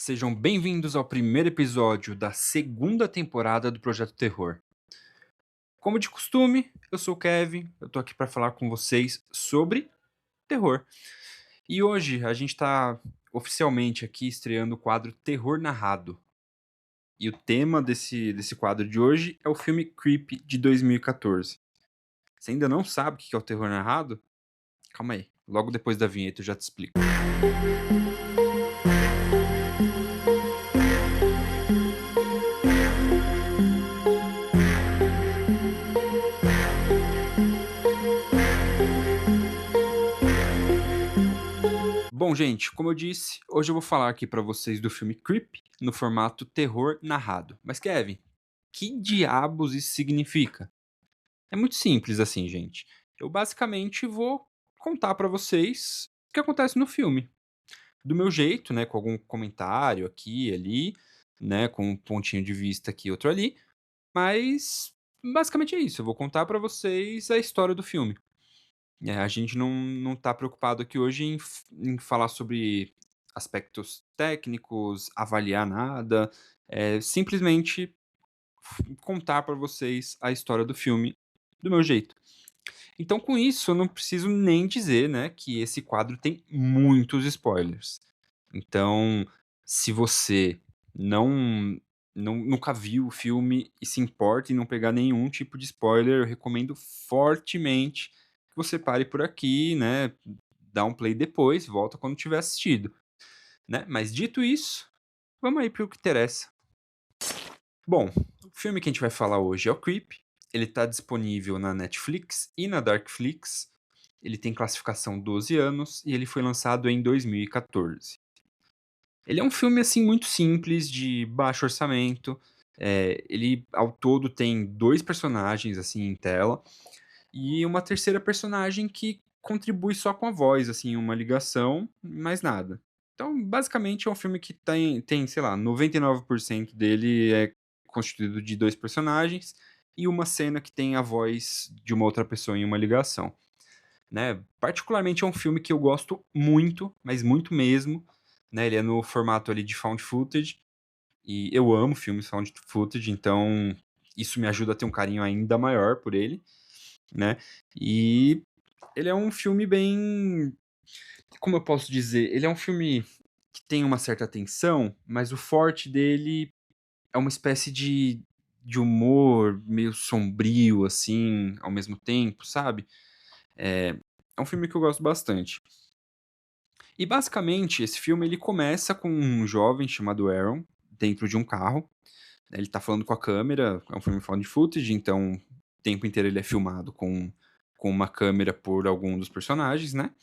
Sejam bem-vindos ao primeiro episódio da segunda temporada do Projeto Terror. Como de costume, eu sou o Kevin, eu tô aqui para falar com vocês sobre terror. E hoje a gente tá oficialmente aqui estreando o quadro Terror Narrado. E o tema desse quadro de hoje é o filme Creep de 2014. Você ainda não sabe o que é o terror narrado? Calma aí, logo depois da vinheta eu já te explico. Bom, gente, como eu disse, hoje eu vou falar aqui pra vocês do filme Creep no formato terror narrado. Mas Kevin, que diabos isso significa? É muito simples assim, gente. Eu basicamente vou contar pra vocês o que acontece no filme, do meu jeito, né, com algum comentário aqui e ali, né, com um pontinho de vista aqui e outro ali, mas basicamente é isso, eu vou contar pra vocês a história do filme. A gente não tá preocupado aqui hoje em falar sobre aspectos técnicos, avaliar nada, simplesmente contar pra vocês a história do filme do meu jeito. Então com isso eu não preciso nem dizer, né, que esse quadro tem muitos spoilers. Então, se você não nunca viu o filme e se importa em não pegar nenhum tipo de spoiler, eu recomendo fortemente que você pare por aqui, né, dá um play depois, volta quando tiver assistido, né. Mas dito isso, vamos aí para o que interessa. Bom, o filme que a gente vai falar hoje é o Creep, ele tá disponível na Netflix e na Darkflix, ele tem classificação 12 anos e ele foi lançado em 2014. Ele é um filme, assim, muito simples, de baixo orçamento, ele ao todo tem 2 personagens, assim, em tela, e uma terceira personagem que contribui só com a voz, assim, uma ligação, mais nada. Então, basicamente, é um filme que tem, sei lá, 99% dele é constituído de 2 personagens e uma cena que tem a voz de uma outra pessoa em uma ligação, né. Particularmente é um filme que eu gosto muito, mas muito mesmo, né, ele é no formato ali de found footage, e eu amo filmes found footage, então isso me ajuda a ter um carinho ainda maior por ele, né. E ele é um filme bem, como eu posso dizer, ele é um filme que tem uma certa tensão, mas o forte dele é uma espécie de humor meio sombrio, assim, ao mesmo tempo, sabe. É um filme que eu gosto bastante. E basicamente esse filme ele começa com um jovem chamado Aaron, dentro de um carro, né, ele tá falando com a câmera, é um filme found footage, então o tempo inteiro ele é filmado com uma câmera por algum dos personagens, né.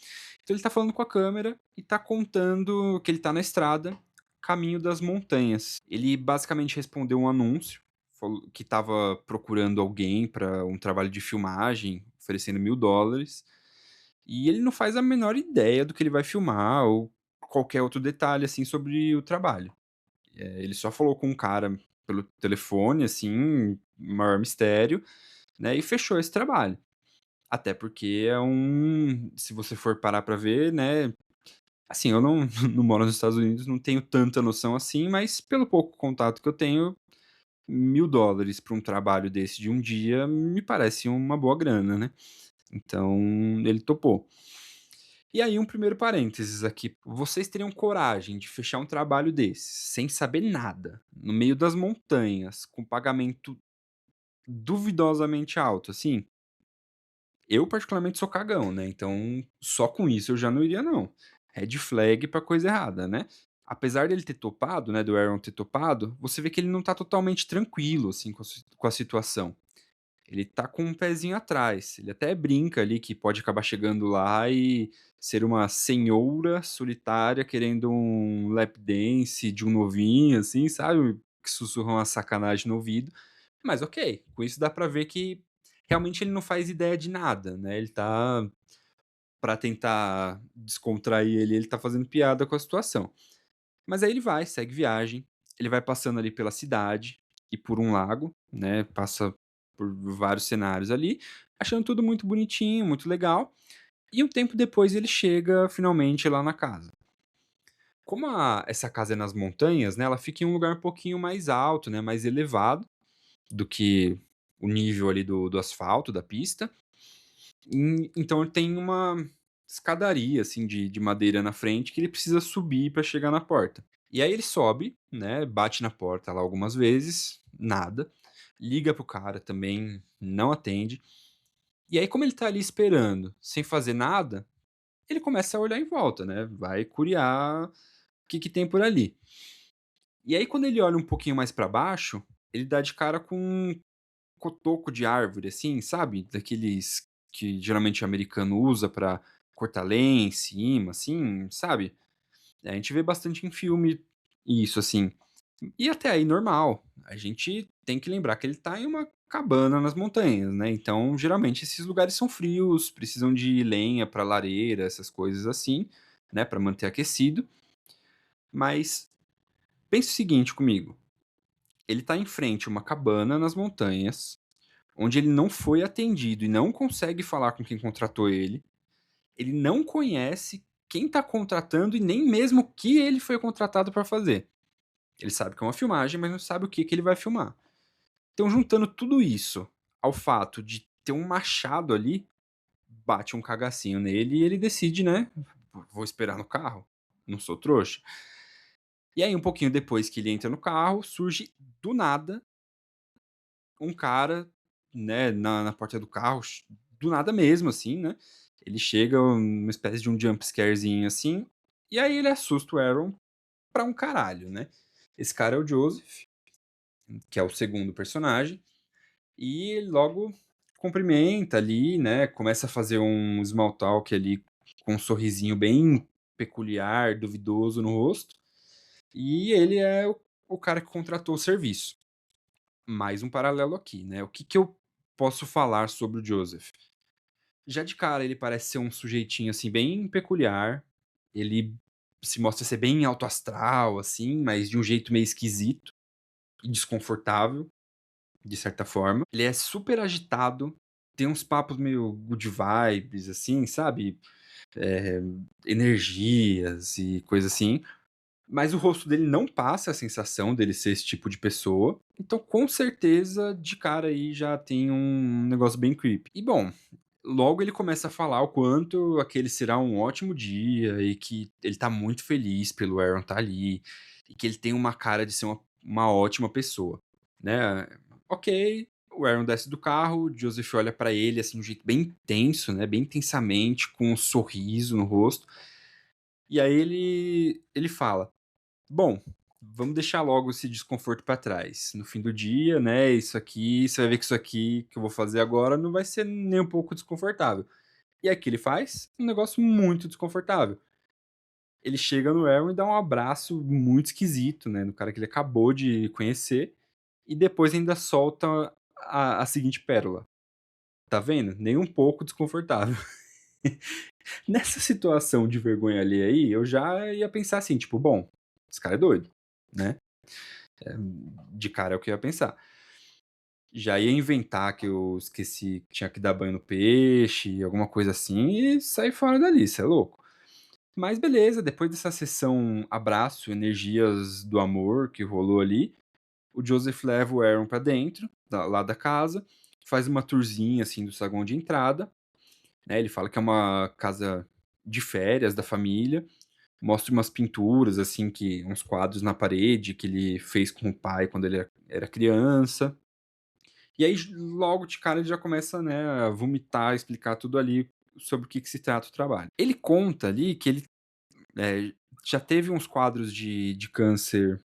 Então ele tá falando com a câmera e tá contando que ele tá na estrada, caminho das montanhas. Ele basicamente respondeu um anúncio, falou que estava procurando alguém para um trabalho de filmagem, oferecendo $1000, e ele não faz a menor ideia do que ele vai filmar ou qualquer outro detalhe, assim, sobre o trabalho. Ele só falou com um cara pelo telefone, assim, maior mistério, né, e fechou esse trabalho. Até porque é se você for parar pra ver, né, assim, eu não não moro nos Estados Unidos, não tenho tanta noção assim, mas pelo pouco contato que eu tenho, $1000 pra um trabalho desse de um dia me parece uma boa grana, né. Então ele topou. E aí um primeiro parênteses aqui, vocês teriam coragem de fechar um trabalho desse, sem saber nada, no meio das montanhas, com pagamento duvidosamente alto, assim? Eu particularmente sou cagão, né, então só com isso eu já não iria não. Red flag pra coisa errada, né. Apesar dele ter topado, né, do Aaron ter topado, você vê que ele não tá totalmente tranquilo, assim, com a situação. Ele tá com um pezinho atrás, ele até brinca ali que pode acabar chegando lá e ser uma senhora solitária querendo um lap dance de um novinho, assim, sabe, que sussurra uma sacanagem no ouvido, mas ok, com isso dá pra ver que realmente ele não faz ideia de nada, né, ele tá pra tentar descontrair ele tá fazendo piada com a situação. Mas aí ele vai, segue viagem, ele vai passando ali pela cidade e por um lago, né, passa por vários cenários ali, achando tudo muito bonitinho, muito legal, e um tempo depois ele chega finalmente lá na casa. Como essa casa é nas montanhas, né, ela fica em um lugar um pouquinho mais alto, né, mais elevado do que o nível ali do asfalto, da pista. Então tem uma escadaria, assim, de madeira na frente que ele precisa subir para chegar na porta. E aí ele sobe, né, bate na porta lá algumas vezes, nada. Liga pro cara também, não atende. E aí como ele tá ali esperando, sem fazer nada, ele começa a olhar em volta, né, vai curiar o que que tem por ali. E aí quando ele olha um pouquinho mais pra baixo, ele dá de cara com um cotoco de árvore, assim, sabe, daqueles que geralmente o americano usa pra cortar lenha em cima, assim, sabe. A gente vê bastante em filme isso, assim. E até aí normal, a gente tem que lembrar que ele tá em uma cabana nas montanhas, né, então geralmente esses lugares são frios, precisam de lenha pra lareira, essas coisas assim, né, pra manter aquecido. Mas pense o seguinte comigo, ele tá em frente a uma cabana nas montanhas, onde ele não foi atendido e não consegue falar com quem contratou ele. Ele não conhece quem tá contratando e nem mesmo o que ele foi contratado pra fazer. Ele sabe que é uma filmagem, mas não sabe o que que ele vai filmar. Então, juntando tudo isso ao fato de ter um machado ali, bate um cagacinho nele e ele decide, né? Vou esperar no carro, não sou trouxa. E aí, um pouquinho depois que ele entra no carro, surge do nada um cara, né, na porta do carro, do nada mesmo, assim, né? Ele chega, uma espécie de um jump scarezinho assim, e aí ele assusta o Aaron pra um caralho, né? Esse cara é o Joseph, que é o segundo personagem, e ele logo cumprimenta ali, né? Começa a fazer um small talk ali com um sorrisinho bem peculiar, duvidoso no rosto, e ele é o cara que contratou o serviço. Mais um paralelo aqui, né? O que que eu posso falar sobre o Joseph? Já de cara ele parece ser um sujeitinho, assim, bem peculiar, ele se mostra ser bem alto astral, assim, mas de um jeito meio esquisito e desconfortável, de certa forma. Ele é super agitado, tem uns papos meio good vibes, assim, sabe, eh, energias e coisa assim, mas o rosto dele não passa a sensação dele ser esse tipo de pessoa, então com certeza de cara aí já tem um negócio bem creepy. E bom, logo ele começa a falar o quanto aquele será um ótimo dia e que ele tá muito feliz pelo Aaron estar ali, e que ele tem uma cara de ser uma ótima pessoa, né. Ok, o Aaron desce do carro, o Joseph olha pra ele, assim, de um jeito bem intenso, né, bem intensamente, com um sorriso no rosto, e aí ele fala: "Bom, vamos deixar logo esse desconforto pra trás. No fim do dia, né, isso aqui você vai ver que isso aqui que eu vou fazer agora não vai ser nem um pouco desconfortável". E aí o que ele faz? Um negócio muito desconfortável. Ele chega no Aaron e dá um abraço muito esquisito, né, no cara que ele acabou de conhecer, e depois ainda solta a seguinte pérola: "Tá vendo? Nem um pouco desconfortável". Nessa situação de vergonha alheia aí, eu já ia pensar assim, tipo: "Bom, esse cara é doido", né. Eh, de cara é o que eu ia pensar. Já ia inventar que eu esqueci que tinha que dar banho no peixe, alguma coisa assim, e sair fora dali, cê é louco. Mas beleza, depois dessa sessão abraço, energias do amor que rolou ali, o Joseph leva o Aaron pra dentro, lá da casa, faz uma tourzinha, assim, do saguão de entrada, né, ele fala que é uma casa de férias da família, mostra umas pinturas, assim, que uns quadros na parede que ele fez com o pai quando ele era criança. E aí, logo de cara, ele já começa, né, a vomitar, explicar tudo ali sobre o que que se trata o trabalho. Ele conta ali que ele, eh, já teve uns quadros de câncer,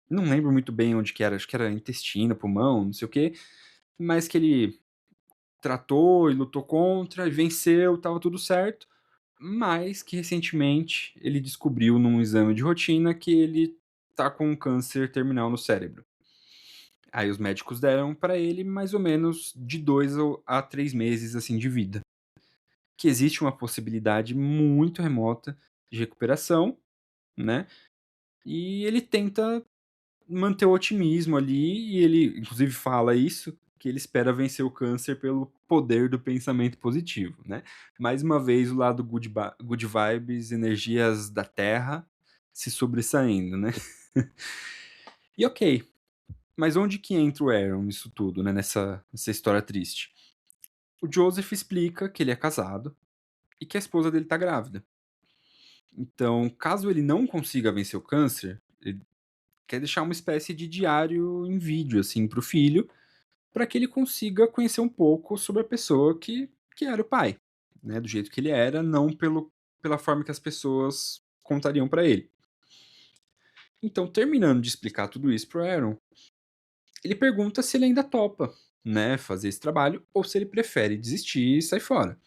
não lembro muito bem onde que era, acho que era intestino, pulmão, não sei o quê, mas que ele tratou e lutou contra e venceu, estava tudo certo, mas que recentemente ele descobriu num exame de rotina que ele tá com um câncer terminal no cérebro. Aí os médicos deram pra ele mais ou menos de 2 a 3 meses, assim, de vida. Que existe uma possibilidade muito remota de recuperação, né, e ele tenta manter o otimismo ali, e ele inclusive fala isso, que ele espera vencer o câncer pelo poder do pensamento positivo, né. Mais uma vez o lado good vibes, energias da terra, se sobressaindo, né. E ok, mas onde que entra o Aaron nisso tudo, né, nessa história triste? O Joseph explica que ele é casado e que a esposa dele tá grávida. Então, caso ele não consiga vencer o câncer, ele quer deixar uma espécie de diário em vídeo, assim, para o filho, para que ele consiga conhecer um pouco sobre a pessoa que era o pai, né, do jeito que ele era, não pela forma que as pessoas contariam para ele. Então, terminando de explicar tudo isso para o Aaron, ele pergunta se ele ainda topa, né, fazer esse trabalho ou se ele prefere desistir e sair fora.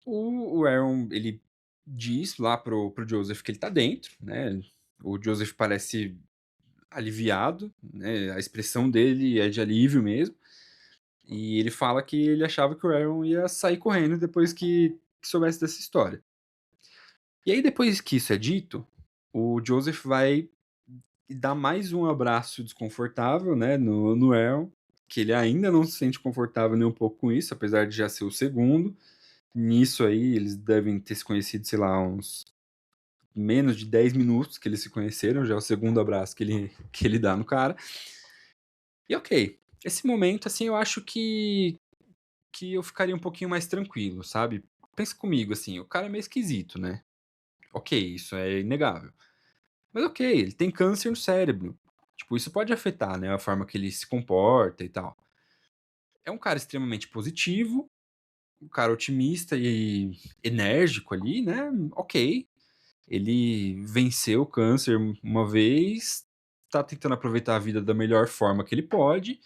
O Aaron, ele diz lá pro Joseph que ele tá dentro, né, o Joseph parece aliviado, né, a expressão dele é de alívio mesmo, e ele fala que ele achava que o Aaron ia sair correndo depois que soubesse dessa história. E aí depois que isso é dito, o Joseph vai dar mais um abraço desconfortável, né, no Aaron, que ele ainda não se sente confortável nem um pouco com isso, apesar de já ser o segundo. Nisso aí, eles devem ter se conhecido, sei lá, uns menos de 10 minutos que eles se conheceram, já é o segundo abraço que ele dá no cara. E ok, esse momento, assim, eu acho que eu ficaria um pouquinho mais tranquilo, sabe. Pensa comigo, assim, o cara é meio esquisito, né. Ok, isso é inegável. Mas ok, ele tem câncer no cérebro. Tipo, isso pode afetar, né, a forma que ele se comporta e tal. É um cara extremamente positivo, um cara otimista e enérgico ali, né, ok. Ele venceu o câncer uma vez, tá tentando aproveitar a vida da melhor forma que ele pode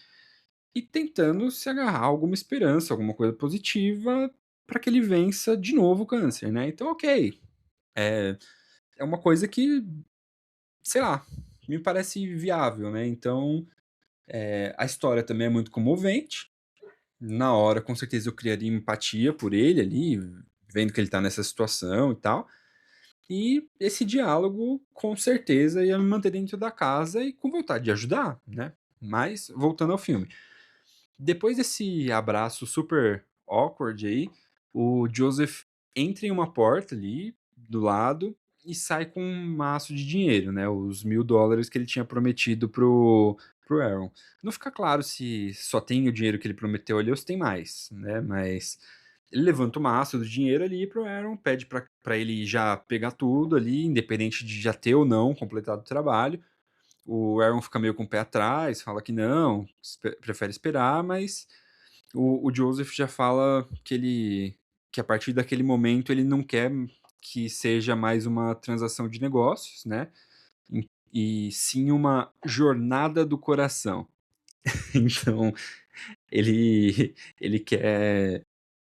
e tentando se agarrar a alguma esperança, alguma coisa positiva para que ele vença de novo o câncer, né. Então ok, é é uma coisa que, sei lá, me parece viável, né. Então, a história também é muito comovente. Na hora, com certeza, eu criaria empatia por ele ali, vendo que ele tá nessa situação e tal. E esse diálogo, com certeza, ia me manter dentro da casa e com vontade de ajudar, né. Mas, voltando ao filme, depois desse abraço super awkward aí, o Joseph entra em uma porta ali, do lado, e sai com um maço de dinheiro, né, os $1000 que ele tinha prometido pro Aaron. Não fica claro se só tem o dinheiro que ele prometeu ali ou se tem mais, né, mas ele levanta o maço do dinheiro ali pro Aaron, pede pra ele já pegar tudo ali, independente de já ter ou não completado o trabalho. O Aaron fica meio com o pé atrás, fala que não, prefere esperar, mas o Joseph já fala que a partir daquele momento ele não quer que seja mais uma transação de negócios, né, e sim uma jornada do coração. Então ele quer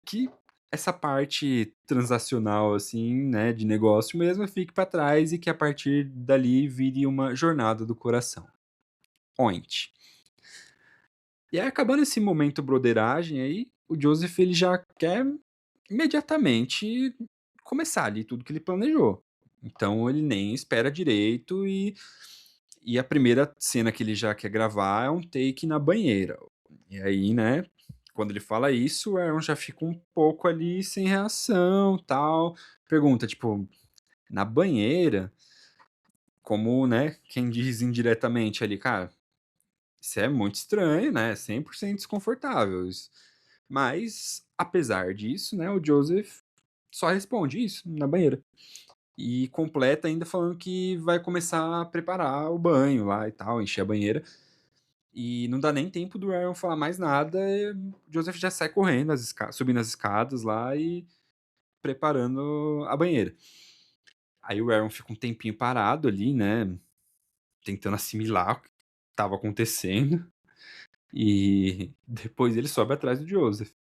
que essa parte transacional, assim, né, de negócio mesmo, fique para trás e que a partir dali vire uma jornada do coração. Point. E aí, acabando esse momento broderagem aí, o Joseph ele já quer imediatamente começar ali tudo que ele planejou. Então ele nem espera direito e a primeira cena que ele já quer gravar é um take na banheira. E aí, né, quando ele fala isso, o Aaron já fica um pouco ali sem reação, tal. Pergunta, tipo, na banheira? Como, né, quem diz indiretamente ali: "Cara, isso é muito estranho, né, 100% desconfortável isso". Mas, apesar disso, né, o Joseph só responde: "Isso, na banheira". E completa ainda falando que vai começar a preparar o banho lá e tal, encher a banheira. E não dá nem tempo do Aaron falar mais nada, o Joseph já sai correndo subindo as escadas lá e preparando a banheira. Aí o Aaron fica um tempinho parado ali, né, tentando assimilar o que estava acontecendo, e depois ele sobe atrás do Joseph.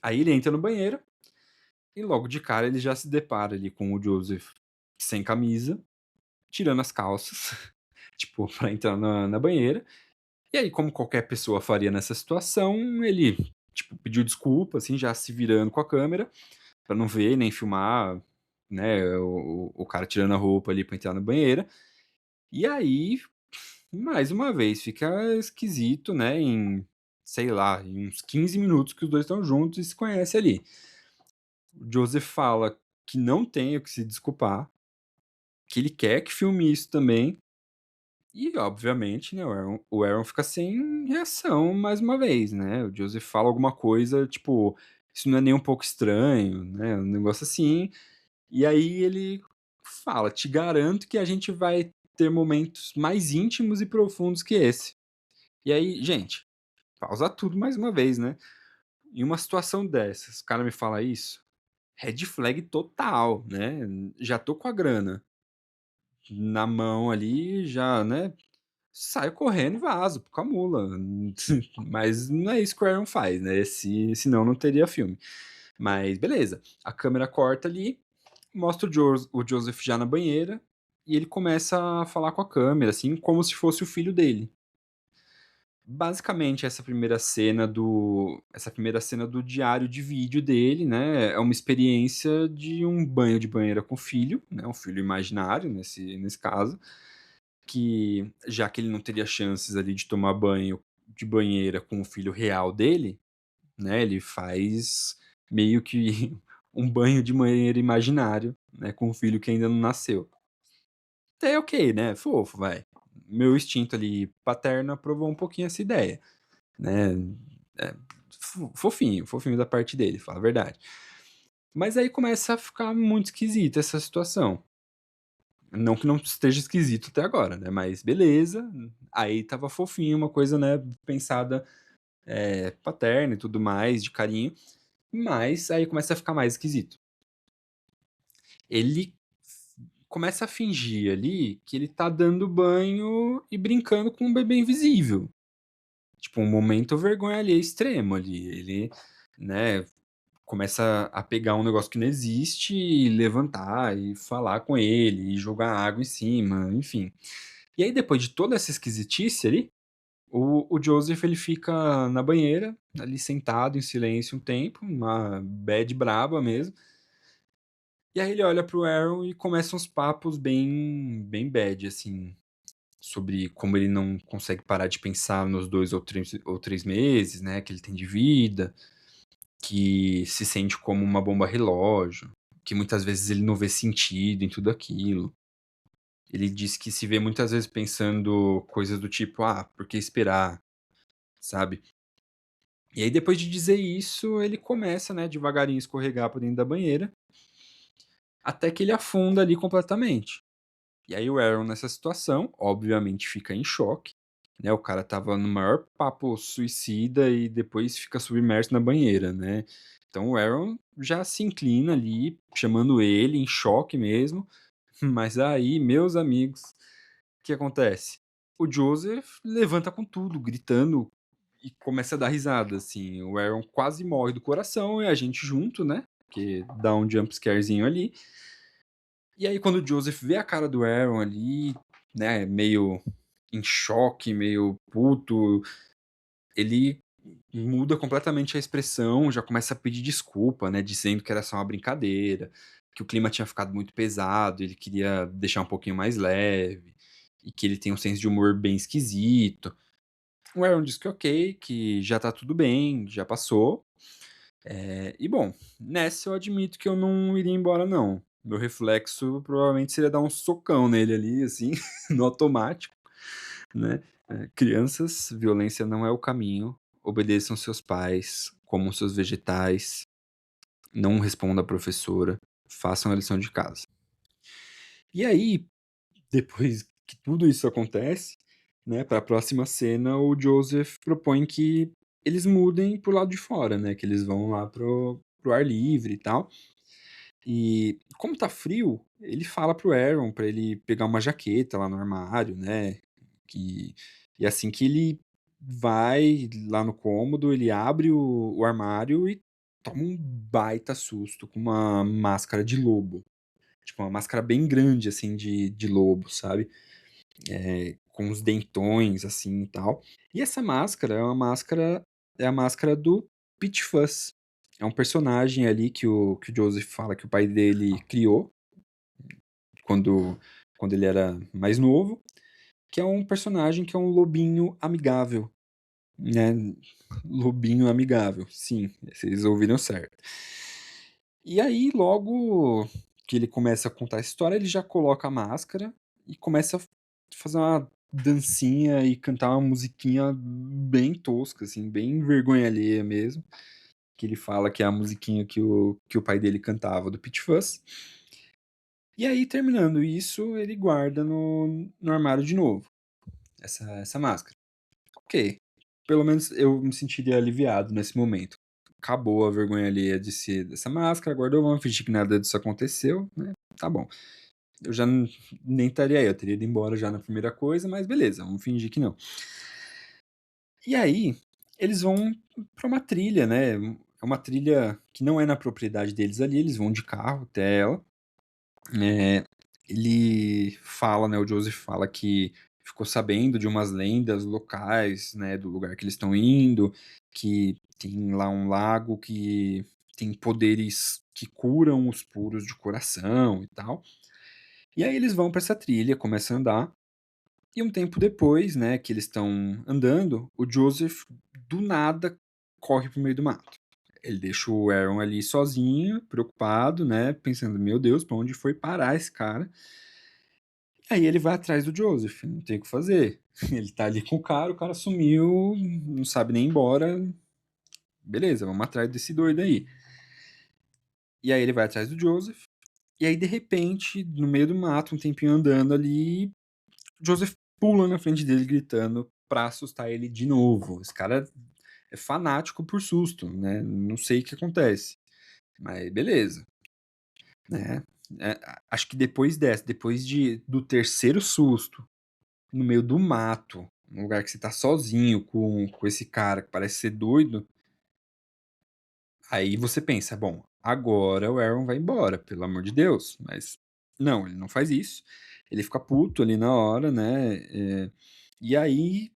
Aí ele entra no banheiro e logo de cara ele já se depara ali com o Joseph sem camisa, tirando as calças, tipo, pra entrar na banheira. E aí, como qualquer pessoa faria nessa situação, ele, tipo, pediu desculpa, assim, já se virando com a câmera, pra não ver nem filmar, né, o cara tirando a roupa ali pra entrar na banheira. E aí, mais uma vez, fica esquisito, né, sei lá, em uns 15 minutos que os 2 estão juntos e se conhecem ali. O Joseph fala que não tem o que se desculpar, que ele quer que filme isso também. E obviamente, né, o Aaron fica sem reação mais uma vez, né, o Joseph fala alguma coisa, tipo: "Isso não é nem um pouco estranho", né, um negócio assim, e aí ele fala: "Te garanto que a gente vai ter momentos mais íntimos e profundos que esse". E aí, gente, pausa tudo mais uma vez, né. Em uma situação dessas, o cara me fala isso, red flag total, né, já tô com a grana na mão ali, já, né, saio correndo e vazo com a mula. Mas não é isso que o Aaron faz, né, senão não teria filme. Mas beleza, a câmera corta ali, mostra o Joseph já na banheira, e ele começa a falar com a câmera, assim, como se fosse o filho dele. Basicamente essa primeira cena do diário de vídeo dele, né, é uma experiência de um banho de banheira com o filho, né, um filho imaginário nesse caso, que já que ele não teria chances ali de tomar banho de banheira com o filho real dele, né, ele faz meio que um banho de banheira imaginário, né, com o filho que ainda não nasceu. Até ok, né, fofo, vai. Meu instinto ali paterno aprovou um pouquinho essa ideia, né, fofinho, fofinho da parte dele, fala a verdade. Mas aí começa a ficar muito esquisita essa situação. Não que não esteja esquisito até agora, né, mas beleza, aí estava fofinho, uma coisa, né, pensada, paterna e tudo mais, de carinho, mas aí começa a ficar mais esquisito. Ele começa a fingir ali que ele tá dando banho e brincando com um bebê invisível. Tipo, um momento vergonha alheia extremo ali, ele, né, começa a pegar um negócio que não existe e levantar e falar com ele e jogar água em cima, enfim. E aí depois de toda essa esquisitice ali, o Joseph ele fica na banheira, ali sentado em silêncio um tempo, uma bad braba mesmo, e aí ele olha para o Aaron e começa uns papos bem bad, assim, sobre como ele não consegue parar de pensar nos 2 ou 3 meses, né, que ele tem de vida, que se sente como uma bomba relógio, que muitas vezes ele não vê sentido em tudo aquilo. Ele diz que se vê muitas vezes pensando coisas do tipo: "Ah, por que esperar?", sabe. E aí depois de dizer isso, ele começa, né, devagarinho escorregar pra dentro da banheira, até que ele afunda ali completamente. E aí o Aaron nessa situação, obviamente fica em choque, né, o cara estava no maior papo suicida e depois fica submerso na banheira, né. Então o Aaron já se inclina ali, chamando ele, em choque mesmo, mas aí, meus amigos, o que acontece? O Joseph levanta com tudo, gritando e começa a dar risada, assim, o Aaron quase morre do coração e a gente junto, né, porque dá um jump scarezinho ali. E aí quando o Joseph vê a cara do Aaron ali, né, meio em choque, meio puto, ele muda completamente a expressão, já começa a pedir desculpa, né, dizendo que era só uma brincadeira, que o clima tinha ficado muito pesado, ele queria deixar um pouquinho mais leve, e que ele tem um senso de humor bem esquisito. O Aaron diz que ok, que já tá tudo bem, já passou. E bom, nessa eu admito que eu não iria embora não. Meu reflexo provavelmente seria dar um socão nele ali, assim, no automático, né. Crianças, violência não é o caminho, obedeçam seus pais, comam seus vegetais, não respondam à professora, façam a lição de casa. E aí, depois que tudo isso acontece, né, para a próxima cena, o Joseph propõe que eles mudem para o lado de fora, né, que eles vão lá pro ar livre e tal. E como tá frio, ele fala pro Aaron pra ele pegar uma jaqueta lá no armário, né, que e assim que ele vai lá no cômodo, ele abre o armário e toma um baita susto com uma máscara de lobo. Tipo, uma máscara bem grande, assim, de lobo, sabe, com os dentões, assim, e tal. E essa máscara é a máscara do Pit Fuzz. É um personagem ali que o Joseph fala que o pai dele criou quando quando ele era mais novo, que é um personagem que é um lobinho amigável, né, lobinho amigável, sim, vocês ouviram certo. E aí logo que ele começa a contar a história, ele já coloca a máscara e começa a fazer uma dancinha e cantar uma musiquinha bem tosca, assim, bem vergonha alheia mesmo, que ele fala que é a musiquinha que o pai dele cantava do Pitch Fuzz. E aí, terminando isso, ele guarda no armário de novo, essa máscara. Ok, pelo menos eu me sentiria aliviado nesse momento. Acabou a vergonha alheia de ser dessa máscara, agora vamos fingir que nada disso aconteceu, né, tá bom. Eu já nem estaria aí, eu teria ido embora já na primeira coisa, mas beleza, vamos fingir que não. E aí, eles vão pra uma trilha, né, é uma trilha que não é na propriedade deles ali, eles vão de carro até ela. Ele fala, né, o Joseph fala que ficou sabendo de umas lendas locais, né, do lugar que eles estão indo, que tem lá um lago que tem poderes que curam os puros de coração e tal. E aí eles vão pra essa trilha, começam a andar, e um tempo depois, né, que eles estão andando, o Joseph do nada corre pro meio do mato. Ele deixa o Aaron ali sozinho, preocupado, né, pensando: "Meu Deus, pra onde foi parar esse cara?". Aí ele vai atrás do Joseph, não tem o que fazer. Ele tá ali com o cara sumiu, não sabe nem ir embora. Beleza, vamos atrás desse doido aí. E aí ele vai atrás do Joseph, e aí de repente, no meio do mato, um tempinho andando ali, Joseph pula na frente dele gritando pra assustar ele de novo. Esse cara é fanático por susto, né? Não sei o que acontece, mas beleza, né? Acho que depois do terceiro susto, no meio do mato, num lugar que você tá sozinho com esse cara que parece ser doido, aí você pensa: "Bom, agora o Aaron vai embora, pelo amor de Deus", mas não, ele não faz isso. Ele fica puto ali na hora, né, e aí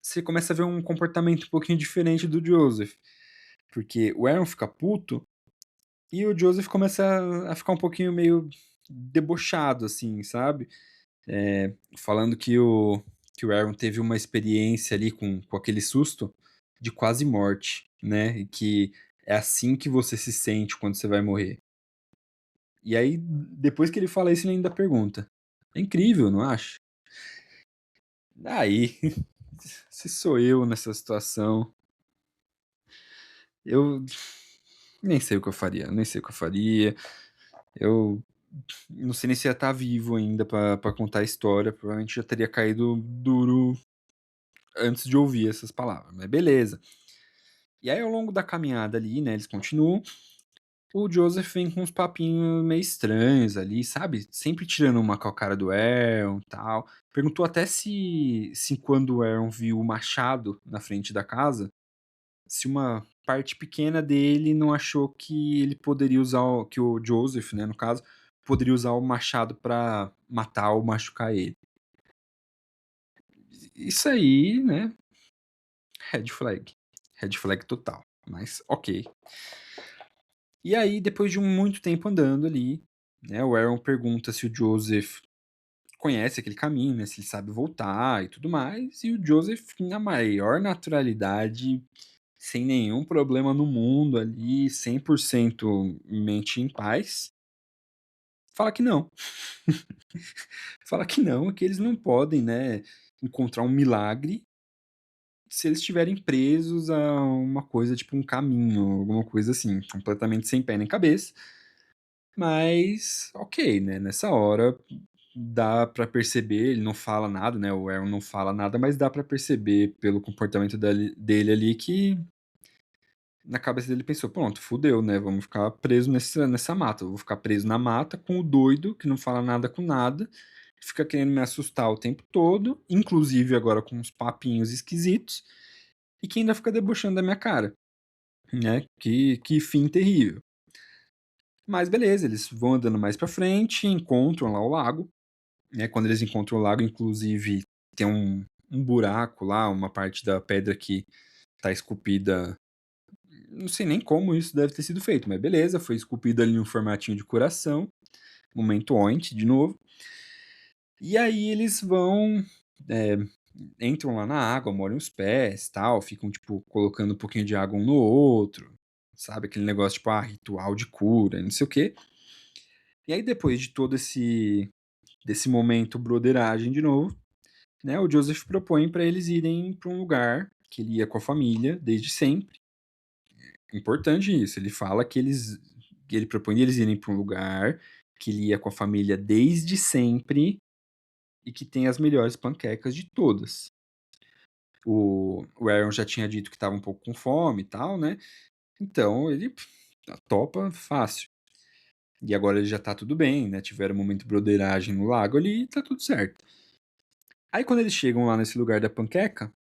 você começa a ver um comportamento um pouquinho diferente do Joseph, porque o Aaron fica puto e o Joseph começa a ficar um pouquinho meio debochado, assim, sabe. Falando que o Aaron teve uma experiência ali com aquele susto de quase morte, né, e que é assim que você se sente quando você vai morrer. E aí, depois que ele fala isso, ele ainda pergunta: "É incrível, não acha?". Aí, se sou eu nessa situação, eu nem sei o que eu faria, nem sei o que eu faria. Eu não sei nem se ia estar vivo ainda pra contar a história, provavelmente já teria caído duro antes de ouvir essas palavras, mas beleza. E aí, ao longo da caminhada ali, né, eles continuam, o Joseph vem com uns papinhos meio estranhos ali, sabe, sempre tirando uma com a cara do Aaron, e tal. Perguntou até se quando o Aaron viu o machado na frente da casa, se uma parte pequena dele não achou que ele poderia usar que o Joseph, né, no caso, poderia usar o machado pra matar ou machucar ele. Isso aí, né, red flag. Red flag total, mas ok. E aí, depois de muito tempo andando ali, né, o Aaron pergunta se o Joseph conhece aquele caminho, né, se ele sabe voltar e tudo mais, e o Joseph, na maior naturalidade, sem nenhum problema no mundo ali, 100% mente em paz, fala que não. Fala que não, que eles não podem, né, encontrar um milagre se eles estiverem presos a uma coisa tipo um caminho, alguma coisa assim, completamente sem pé nem cabeça. Mas, ok, né, nessa hora dá pra perceber, ele não fala nada, né, o Aaron não fala nada, mas dá pra perceber pelo comportamento dele ali que na cabeça dele pensou: "Pronto, fudeu, né, vamos ficar preso nessa mata, eu vou ficar preso na mata com o doido que não fala nada com nada, fica querendo me assustar o tempo todo, inclusive agora com uns papinhos esquisitos, e que ainda fica debochando da minha cara", né, que fim terrível. Mas beleza, eles vão andando mais pra frente, encontram lá o lago, né, quando eles encontram o lago, inclusive, tem um buraco lá, uma parte da pedra que tá esculpida, não sei nem como isso deve ter sido feito, mas beleza, foi esculpido ali no formatinho de coração, momento Oint de novo. E aí eles vão, eh, entram lá na água, molham os pés, tal, ficam, tipo, colocando um pouquinho de água um no outro, sabe, aquele negócio tipo, ritual de cura, não sei o quê. E aí depois de todo esse desse momento broderagem de novo, né, o Joseph propõe para eles irem para um lugar que ele ia com a família desde sempre. Importante isso, ele fala que ele propõe eles irem para um lugar que ele ia com a família desde sempre e que tem as melhores panquecas de todas. O Aaron já tinha dito que estava um pouco com fome e tal, né, então ele topa fácil. E agora ele já tá tudo bem, né, tiveram um momento broderagem no lago ali e tá tudo certo. Aí quando eles chegam lá nesse lugar da panqueca,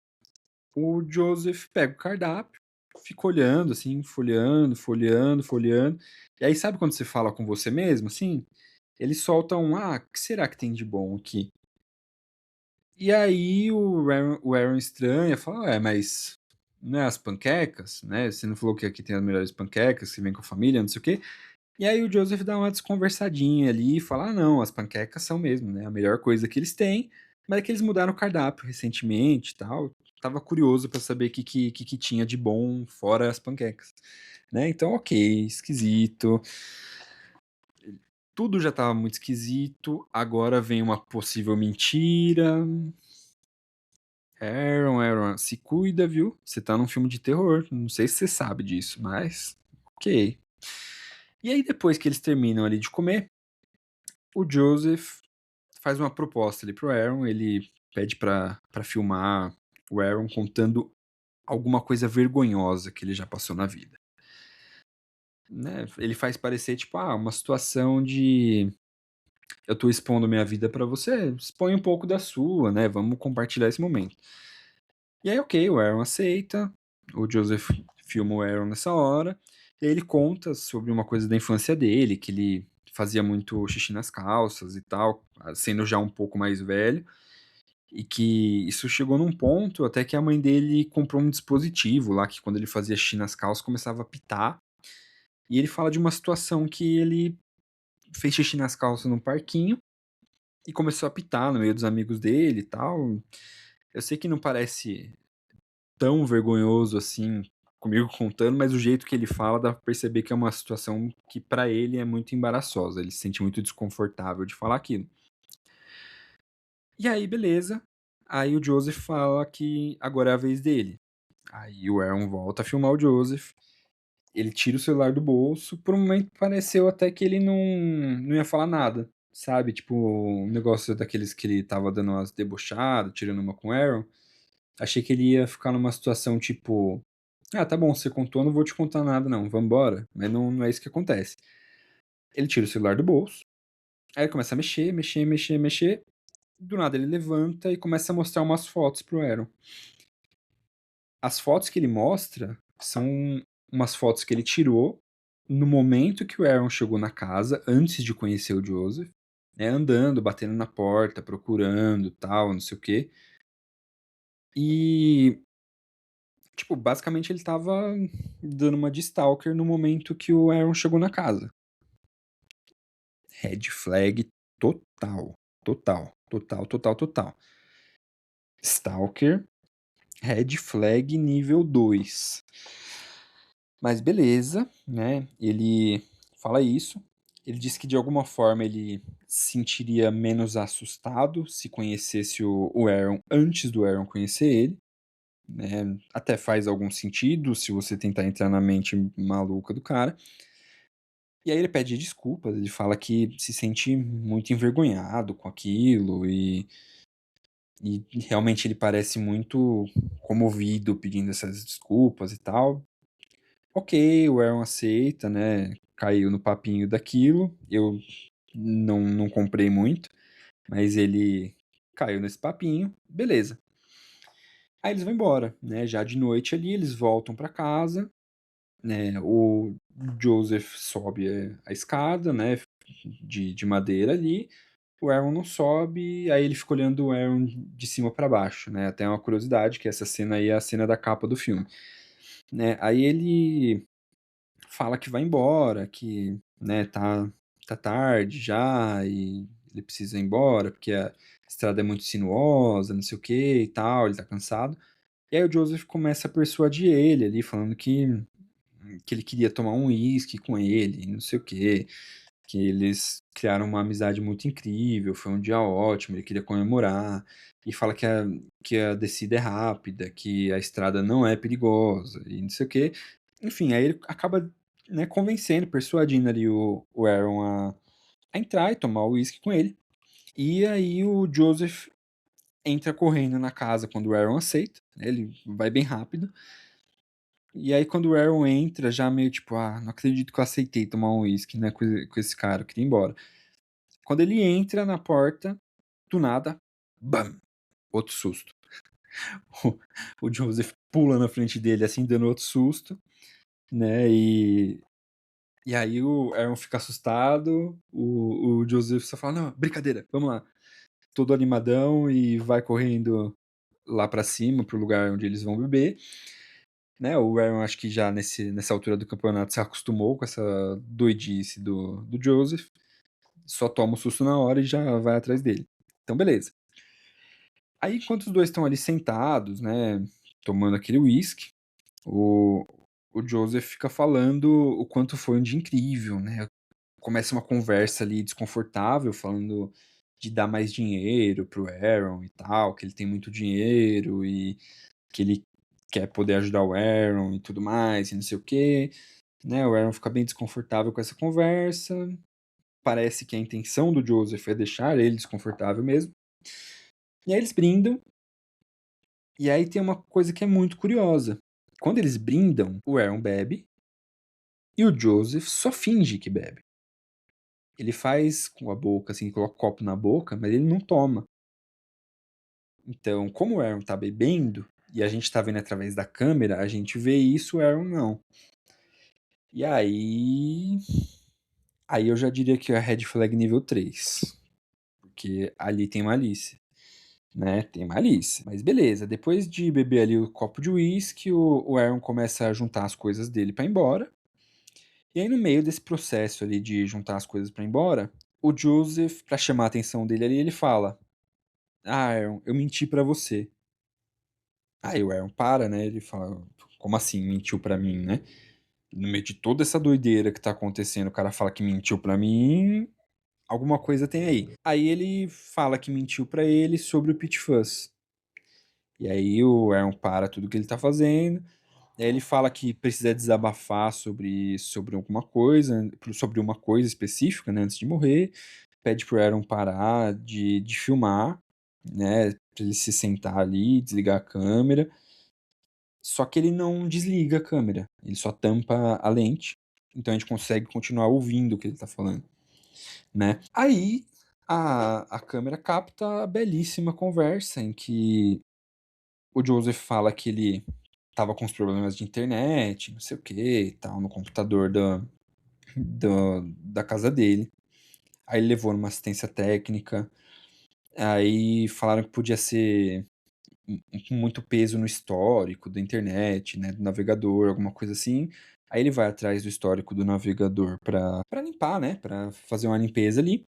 o Joseph pega o cardápio, fica olhando assim, folheando, folheando, folheando, e aí sabe quando você fala com você mesmo, assim? Ele solta um: "Ah, o que será que tem de bom aqui?". E aí o Aaron estranha, fala: "Ué, mas não é as panquecas, né, você não falou que aqui tem as melhores panquecas, você vem com a família, não sei o quê". E aí o Joseph dá uma desconversadinha ali e fala: "Ah não, as panquecas são mesmo, né, a melhor coisa que eles têm, mas é que eles mudaram o cardápio recentemente e tal, estava curioso pra saber que tinha de bom fora as panquecas", né, então ok, esquisito, tudo já estava muito esquisito, agora vem uma possível mentira. Aaron, se cuida, viu, você tá num filme de terror, não sei se você sabe disso, mas ok. E aí depois que eles terminam ali de comer, o Joseph faz uma proposta ali pro Aaron, ele pede pra filmar o Aaron contando alguma coisa vergonhosa que ele já passou na vida, né. Ele faz parecer, tipo, uma situação de: "Eu tô expondo minha vida pra você, expõe um pouco da sua, né, vamos compartilhar esse momento". E aí, ok, o Aaron aceita, o Joseph filma o Aaron nessa hora, e aí ele conta sobre uma coisa da infância dele, que ele fazia muito xixi nas calças e tal, sendo já um pouco mais velho. E que isso chegou num ponto até que a mãe dele comprou um dispositivo lá que quando ele fazia xixi nas calças começava a apitar, e ele fala de uma situação que ele fez xixi nas calças num parquinho e começou a apitar no meio dos amigos dele e tal. Eu sei que não parece tão vergonhoso assim comigo contando, mas o jeito que ele fala dá pra perceber que é uma situação que pra ele é muito embaraçosa, ele se sente muito desconfortável de falar aquilo. E aí beleza, aí o Joseph fala que agora é a vez dele. Aí o Aaron volta a filmar o Joseph, ele tira o celular do bolso, por um momento pareceu até que ele não ia falar nada, sabe, tipo, um negócio daqueles que ele estava dando umas debochadas, tirando uma com o Aaron, achei que ele ia ficar numa situação tipo: "Ah, tá bom, você contou, não vou te contar nada não, vamos embora", mas não é isso que acontece. Ele tira o celular do bolso, aí ele começa a mexer, mexer, mexer, mexer, do nada ele levanta e começa a mostrar umas fotos para o Aaron. As fotos que ele mostra são umas fotos que ele tirou no momento que o Aaron chegou na casa, antes de conhecer o Joseph, né, andando, batendo na porta, procurando, tal, não sei o quê. E, tipo, basicamente ele estava dando uma de stalker no momento que o Aaron chegou na casa. Red flag total, total, total, total, total. Stalker, red flag nível 2. Mas beleza, né, ele fala isso, ele diz que de alguma forma ele se sentiria menos assustado se conhecesse o Aaron antes do Aaron conhecer ele, né, até faz algum sentido se você tentar entrar na mente maluca do cara. E aí ele pede desculpas, ele fala que se sente muito envergonhado com aquilo e realmente ele parece muito comovido pedindo essas desculpas e tal. Ok, o Aaron aceita, né, caiu no papinho daquilo, eu não comprei muito, mas ele caiu nesse papinho, beleza. Aí eles vão embora, né, já de noite ali, eles voltam pra casa, né, o Joseph sobe, a escada, né, de madeira ali, o Aaron não sobe, aí ele fica olhando o Aaron de cima pra baixo, né, até uma curiosidade que essa cena aí é a cena da capa do filme, né, aí ele fala que vai embora, que, né, tá tarde já e ele precisa ir embora, porque a estrada é muito sinuosa, não sei o que e tal, ele tá cansado. E aí o Joseph começa a persuadir ele ali, falando que ele queria tomar um uísque com ele, não sei o quê, que eles criaram uma amizade muito incrível, foi um dia ótimo, ele queria comemorar, e fala que a descida é rápida, que a estrada não é perigosa, e não sei o quê. Enfim, aí ele acaba, né, convencendo, persuadindo ali o Aaron a entrar e tomar o uísque com ele. E aí o Joseph entra correndo na casa quando o Aaron aceita, né, ele vai bem rápido. E aí quando o Aaron entra, já meio tipo, não acredito que eu aceitei tomar um uísque, né, com esse cara, eu queria ir embora. Quando ele entra na porta, do nada, bam, outro susto. O, o Joseph pula na frente dele, assim, dando outro susto, né, e aí o Aaron fica assustado, o Joseph só fala, não, brincadeira, vamos lá. Todo animadão e vai correndo lá pra cima, pro lugar onde eles vão beber. Né, o Aaron acho que já nessa altura do campeonato se acostumou com essa doidice do Joseph, só toma o susto na hora e já vai atrás dele. Então beleza. Aí enquanto os dois estão ali sentados, né, tomando aquele whisky, o, o Joseph fica falando o quanto foi um dia incrível, né? Começa uma conversa ali desconfortável, falando de dar mais dinheiro pro Aaron e tal, que ele tem muito dinheiro e que ele quer poder ajudar o Aaron e tudo mais, e não sei o quê, né? O Aaron fica bem desconfortável com essa conversa. Parece que a intenção do Joseph é deixar ele desconfortável mesmo. E aí eles brindam. E aí tem uma coisa que é muito curiosa. Quando eles brindam, o Aaron bebe e o Joseph só finge que bebe. Ele faz com a boca, assim, coloca o copo na boca, mas ele não toma. Então, como o Aaron tá bebendo e a gente tá vendo através da câmera, a gente vê isso, o Aaron não. E aí eu já diria que é a red flag nível 3, porque ali tem malícia, né? Tem malícia. Mas beleza, depois de beber ali o copo de uísque, o Aaron começa a juntar as coisas dele pra ir embora. E aí no meio desse processo ali de juntar as coisas pra ir embora, o Joseph, pra chamar a atenção dele ali, ele fala: "Ah, Aaron, eu menti pra você". Aí o Aaron para, né? Ele fala: "Como assim mentiu pra mim, né?" No meio de toda essa doideira que tá acontecendo, o cara fala que mentiu pra mim, alguma coisa tem aí. Aí ele fala que mentiu pra ele sobre o Pit Fuzz. E aí o Aaron para tudo que ele tá fazendo. E aí ele fala que precisa desabafar sobre alguma coisa, sobre uma coisa específica, né, antes de morrer. Pede pro Aaron parar de filmar, né, pra ele se sentar ali, desligar a câmera. Só que ele não desliga a câmera, ele só tampa a lente. Então a gente consegue continuar ouvindo o que ele tá falando, né? Aí a câmera capta a belíssima conversa em que o Joseph fala que ele tava com os problemas de internet, não sei o que e tal, no computador da casa dele. Aí ele levou numa assistência técnica. Aí falaram que podia ser com muito peso no histórico da internet, né, do navegador, alguma coisa assim. Aí ele vai atrás do histórico do navegador pra limpar, né, pra fazer uma limpeza ali.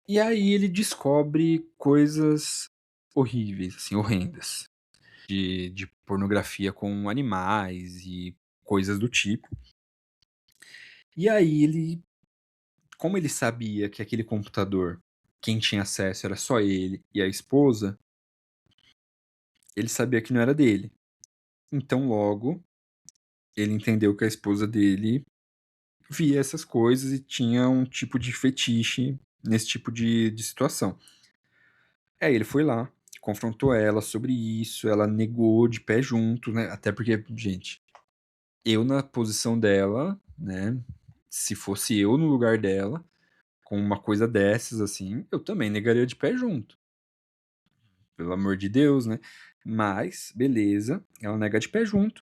E aí ele descobre coisas horríveis, assim, horrendas, de pornografia com animais e coisas do tipo. E aí como ele sabia que aquele computador, quem tinha acesso era só ele e a esposa, ele sabia que não era dele. Então logo, ele entendeu que a esposa dele via essas coisas e tinha um tipo de fetiche nesse tipo de situação. Aí ele foi lá, confrontou ela sobre isso, ela negou de pé junto, né? Até porque, gente, eu na posição dela, né? Se fosse eu no lugar dela, com uma coisa dessas, assim, eu também negaria de pé junto. Pelo amor de Deus, né? Mas, beleza, ela nega de pé junto.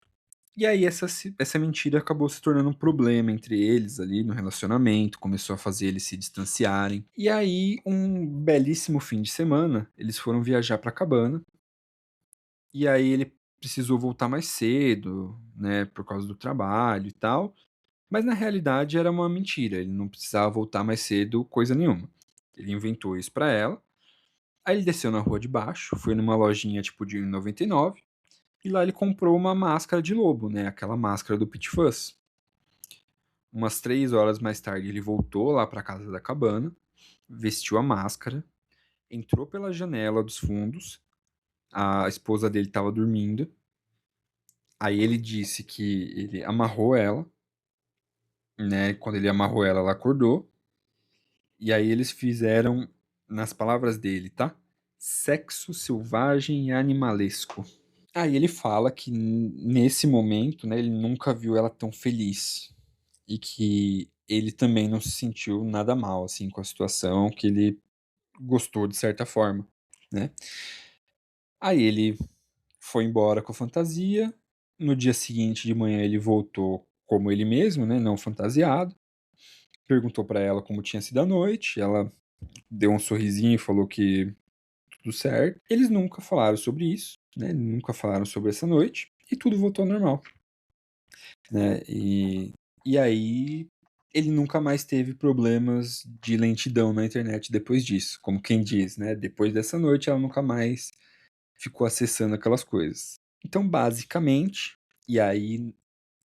E aí essa mentira acabou se tornando um problema entre eles ali no relacionamento, começou a fazer eles se distanciarem. E aí, um belíssimo fim de semana, eles foram viajar pra cabana. E aí ele precisou voltar mais cedo, né, por causa do trabalho e tal. Mas na realidade era uma mentira, ele não precisava voltar mais cedo coisa nenhuma. Ele inventou isso pra ela. Aí ele desceu na rua de baixo, foi numa lojinha tipo de 99 e lá ele comprou uma máscara de lobo, né, aquela máscara do Pit Fuzz. Umas 3 horas mais tarde, ele voltou lá pra casa da cabana, vestiu a máscara, entrou pela janela dos fundos, a esposa dele estava dormindo. Aí ele disse que ele amarrou ela, né? Quando ele amarrou ela, ela acordou. E aí eles fizeram, nas palavras dele, tá? Sexo selvagem e animalesco. Aí ele fala que nesse momento, né, ele nunca viu ela tão feliz. E que ele também não se sentiu nada mal, assim, com a situação, que ele gostou de certa forma, né? Aí ele foi embora com a fantasia. No dia seguinte de manhã ele voltou como ele mesmo, né, não fantasiado. Perguntou pra ela como tinha sido a noite. Ela deu um sorrisinho e falou que tudo certo. Eles nunca falaram sobre isso, né? Nunca falaram sobre essa noite e tudo voltou ao normal, né? E aí ele nunca mais teve problemas de lentidão na internet depois disso, como quem diz, né? Depois dessa noite ela nunca mais ficou acessando aquelas coisas. Então, basicamente, e aí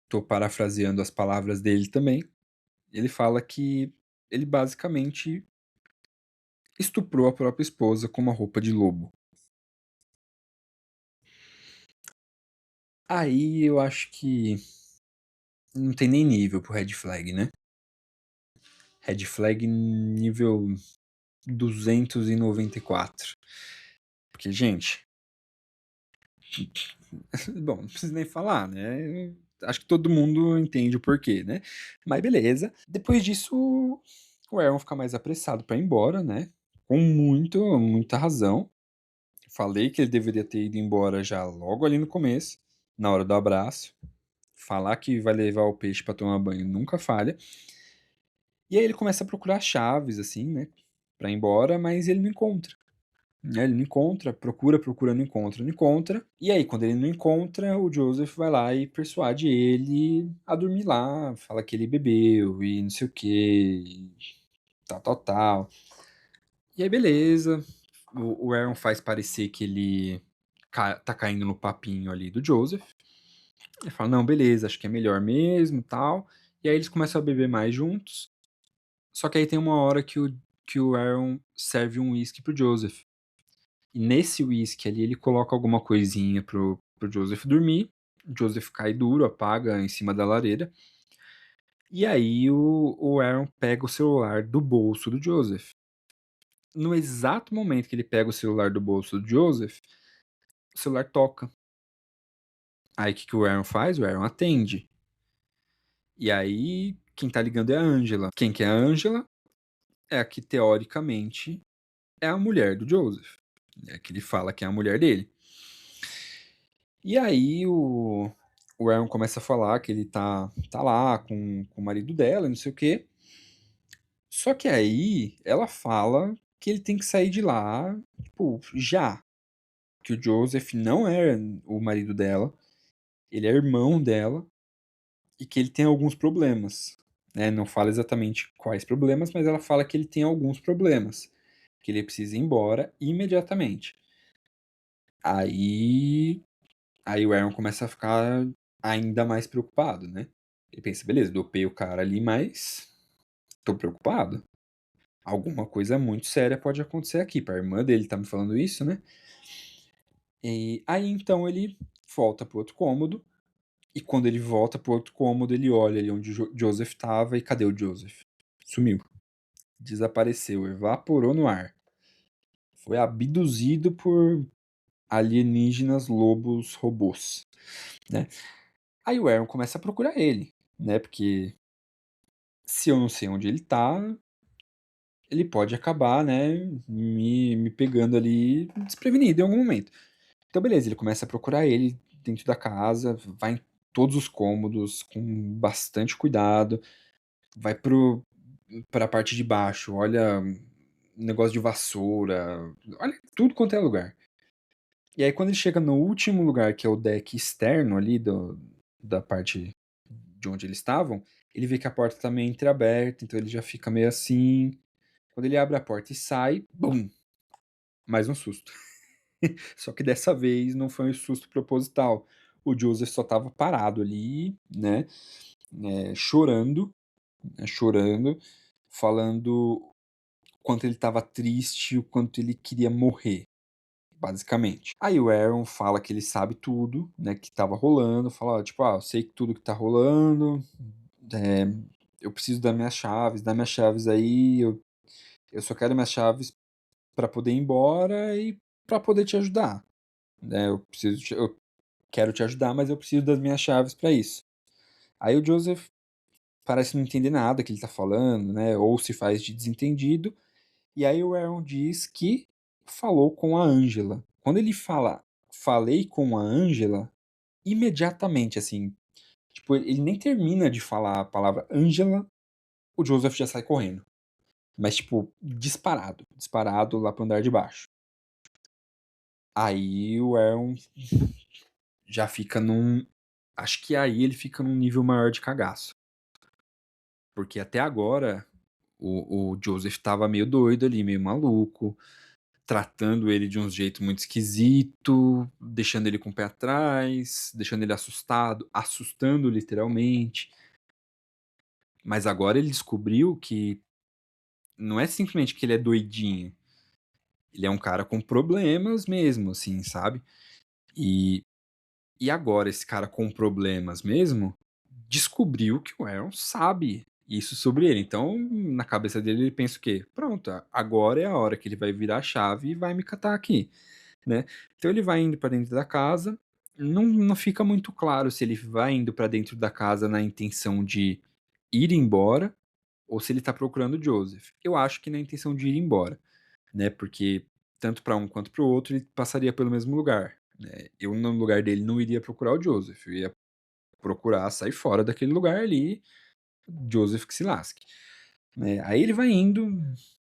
tô parafraseando as palavras dele também, ele fala que ele basicamente estuprou a própria esposa com uma roupa de lobo. Aí eu acho que não tem nem nível pro red flag, né? Red flag nível 294. Porque, gente, bom, não preciso nem falar, né? Acho que todo mundo entende o porquê, né? Mas beleza. Depois disso, o Aaron fica mais apressado pra ir embora, né? Com muita razão. Falei que ele deveria ter ido embora já logo ali no começo, na hora do abraço. Falar que vai levar o peixe pra tomar banho nunca falha. E aí ele começa a procurar chaves, assim, né? Pra ir embora, mas ele não encontra. Né? Ele não encontra, procura, não encontra, não encontra. E aí, quando ele não encontra, o Joseph vai lá e persuade ele a dormir lá, fala que ele bebeu e não sei o que, tal, tal, tal. E aí, beleza. O Aaron faz parecer que ele tá caindo no papinho ali do Joseph. Ele fala, não, beleza, acho que é melhor mesmo, tal. E aí eles começam a beber mais juntos. Só que aí tem uma hora que o Aaron serve um whisky pro Joseph. E nesse whisky ali ele coloca alguma coisinha pro Joseph dormir. O Joseph cai duro, apaga em cima da lareira. E aí o Aaron pega o celular do bolso do Joseph. No exato momento que ele pega o celular do bolso do Joseph, o celular toca. Aí o que o Aaron faz? O Aaron atende. E aí quem tá ligando é a Angela. Quem que é a Angela? É a que teoricamente é a mulher do Joseph. É que ele fala que é a mulher dele. E aí o Aaron começa a falar que ele tá lá com o marido dela, não sei o quê. Só que aí ela fala que ele tem que sair de lá, tipo, já. Que o Joseph não é o marido dela, ele é irmão dela e que ele tem alguns problemas. Né? Não fala exatamente quais problemas, mas ela fala que ele tem alguns problemas. Que ele precisa ir embora imediatamente. Aí Aí o Aaron começa a ficar ainda mais preocupado, né? Ele pensa, beleza, dopei o cara ali, mas tô preocupado. Alguma coisa muito séria pode acontecer aqui. Pra irmã dele tá me falando isso, né? E aí então ele volta pro outro cômodo. E quando ele volta pro outro cômodo, ele olha ali onde o Joseph tava. E cadê o Joseph? Sumiu. Desapareceu, evaporou no ar. Foi abduzido por alienígenas lobos robôs, né? Aí o Aaron começa a procurar ele, né? Porque se eu não sei onde ele tá, ele pode acabar, né, me pegando ali desprevenido em algum momento. Então, beleza, ele começa a procurar ele dentro da casa, vai em todos os cômodos com bastante cuidado, vai pra parte de baixo, olha negócio de vassoura, olha tudo quanto é lugar. E aí, quando ele chega no último lugar, que é o deck externo ali da parte de onde eles estavam, ele vê que a porta tá meio entreaberta, então ele já fica meio assim. Quando ele abre a porta e sai, bum! Mais um susto. Só que dessa vez não foi um susto proposital. O Joseph só tava parado ali, né? Chorando. né, chorando, falando o quanto ele estava triste, o quanto ele queria morrer, basicamente. Aí o Aaron fala que ele sabe tudo, né, que estava rolando, fala, ó, tipo, eu sei tudo que tá rolando, é, eu preciso das minhas chaves, dá minhas chaves aí, eu só quero minhas chaves para poder ir embora e para poder te ajudar, né, eu quero te ajudar, mas eu preciso das minhas chaves para isso. Aí o Joseph parece não entender nada que ele tá falando, né, ou se faz de desentendido, e aí o Aaron diz que falou com a Angela. Quando ele fala, falei com a Angela, imediatamente, assim, tipo, ele nem termina de falar a palavra Angela, o Joseph já sai correndo. Mas, tipo, disparado, disparado lá pro andar de baixo. Aí o Aaron já fica num. Acho que aí ele fica num nível maior de cagaço. Porque até agora o Joseph tava meio doido ali, meio maluco, tratando ele de um jeito muito esquisito, deixando ele com o pé atrás, deixando ele assustado, assustando literalmente. Mas agora ele descobriu que não é simplesmente que ele é doidinho. Ele é um cara com problemas mesmo, assim, sabe? E, e agora esse cara com problemas mesmo descobriu que o Aaron sabe isso sobre ele. Então, na cabeça dele, ele pensa o quê? Pronto, agora é a hora que ele vai virar a chave e vai me catar aqui, né? Então ele vai indo pra dentro da casa. Não fica muito claro se ele vai indo pra dentro da casa na intenção de ir embora ou se ele tá procurando o Joseph. Eu acho que na intenção de ir embora, né? Porque tanto para um quanto para o outro ele passaria pelo mesmo lugar, né? Eu no lugar dele não iria procurar o Joseph, eu ia procurar sair fora daquele lugar ali, Joseph que se lasque, né? Aí ele vai indo,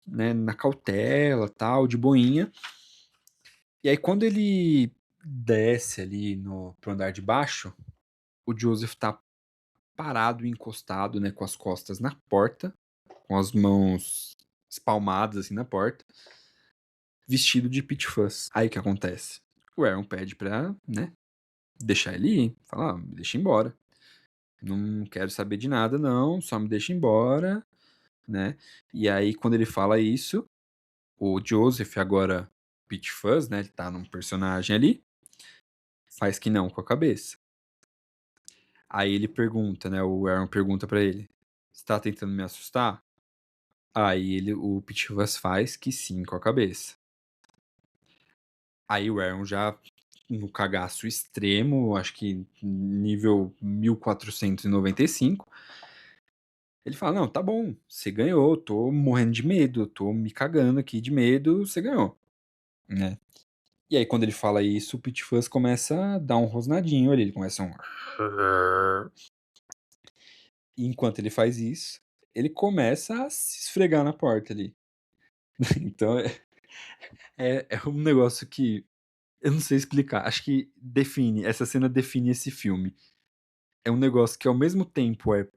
né, na cautela, tal, de boinha. E aí quando ele desce ali no pro andar de baixo, o Joseph tá parado, encostado, né, com as costas na porta, com as mãos espalmadas assim na porta, vestido de Pit Fuzz. Aí o que acontece? O Aaron pede pra, né, deixar ele ir. Fala, me deixa embora. Não quero saber de nada, não, só me deixa embora, né? E aí, quando ele fala isso, o Joseph, agora Pit Fuzz, né? Ele tá num personagem ali, faz que não com a cabeça. Aí ele pergunta, né? O Aaron pergunta pra ele: Você tá tentando me assustar? Aí o Pit Fuzz faz que sim com a cabeça. Aí o Aaron já no cagaço extremo, acho que nível 1495. Ele fala: Não, tá bom, você ganhou, tô morrendo de medo, tô me cagando aqui de medo, você ganhou, né? E aí, quando ele fala isso, o Pit Fuzz começa a dar um rosnadinho ali, ele começa um. E enquanto ele faz isso, ele começa a se esfregar na porta ali. Então é um negócio que eu não sei explicar. Acho que define, essa cena define esse filme. É um negócio que ao mesmo tempo é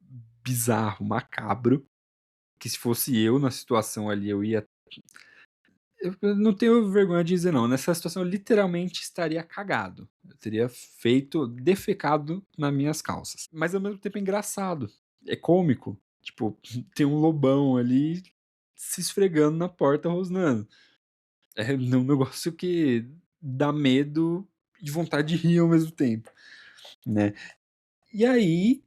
bizarro, macabro, que se fosse eu na situação ali, eu ia. Eu não tenho vergonha de dizer não, nessa situação eu literalmente estaria cagado. Eu teria feito, defecado nas minhas calças. Mas ao mesmo tempo é engraçado, é cômico. Tipo, tem um lobão ali se esfregando na porta rosnando. É um negócio que dá medo e vontade de rir ao mesmo tempo, né? E aí,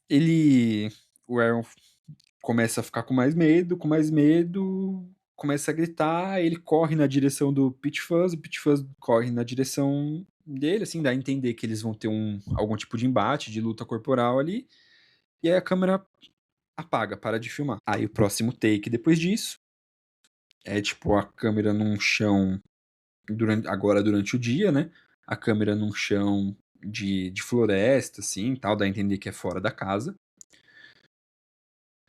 ele. O Aaron começa a ficar com mais medo, começa a gritar, ele corre na direção do Pit Fuzz, o Pit Fuzz corre na direção dele, assim, dá a entender que eles vão ter algum tipo de embate, de luta corporal ali, e aí a câmera apaga, para de filmar. Aí o próximo take depois disso é tipo a câmera num chão, agora durante o dia, né? A câmera num chão de floresta, assim, tal, dá a entender que é fora da casa.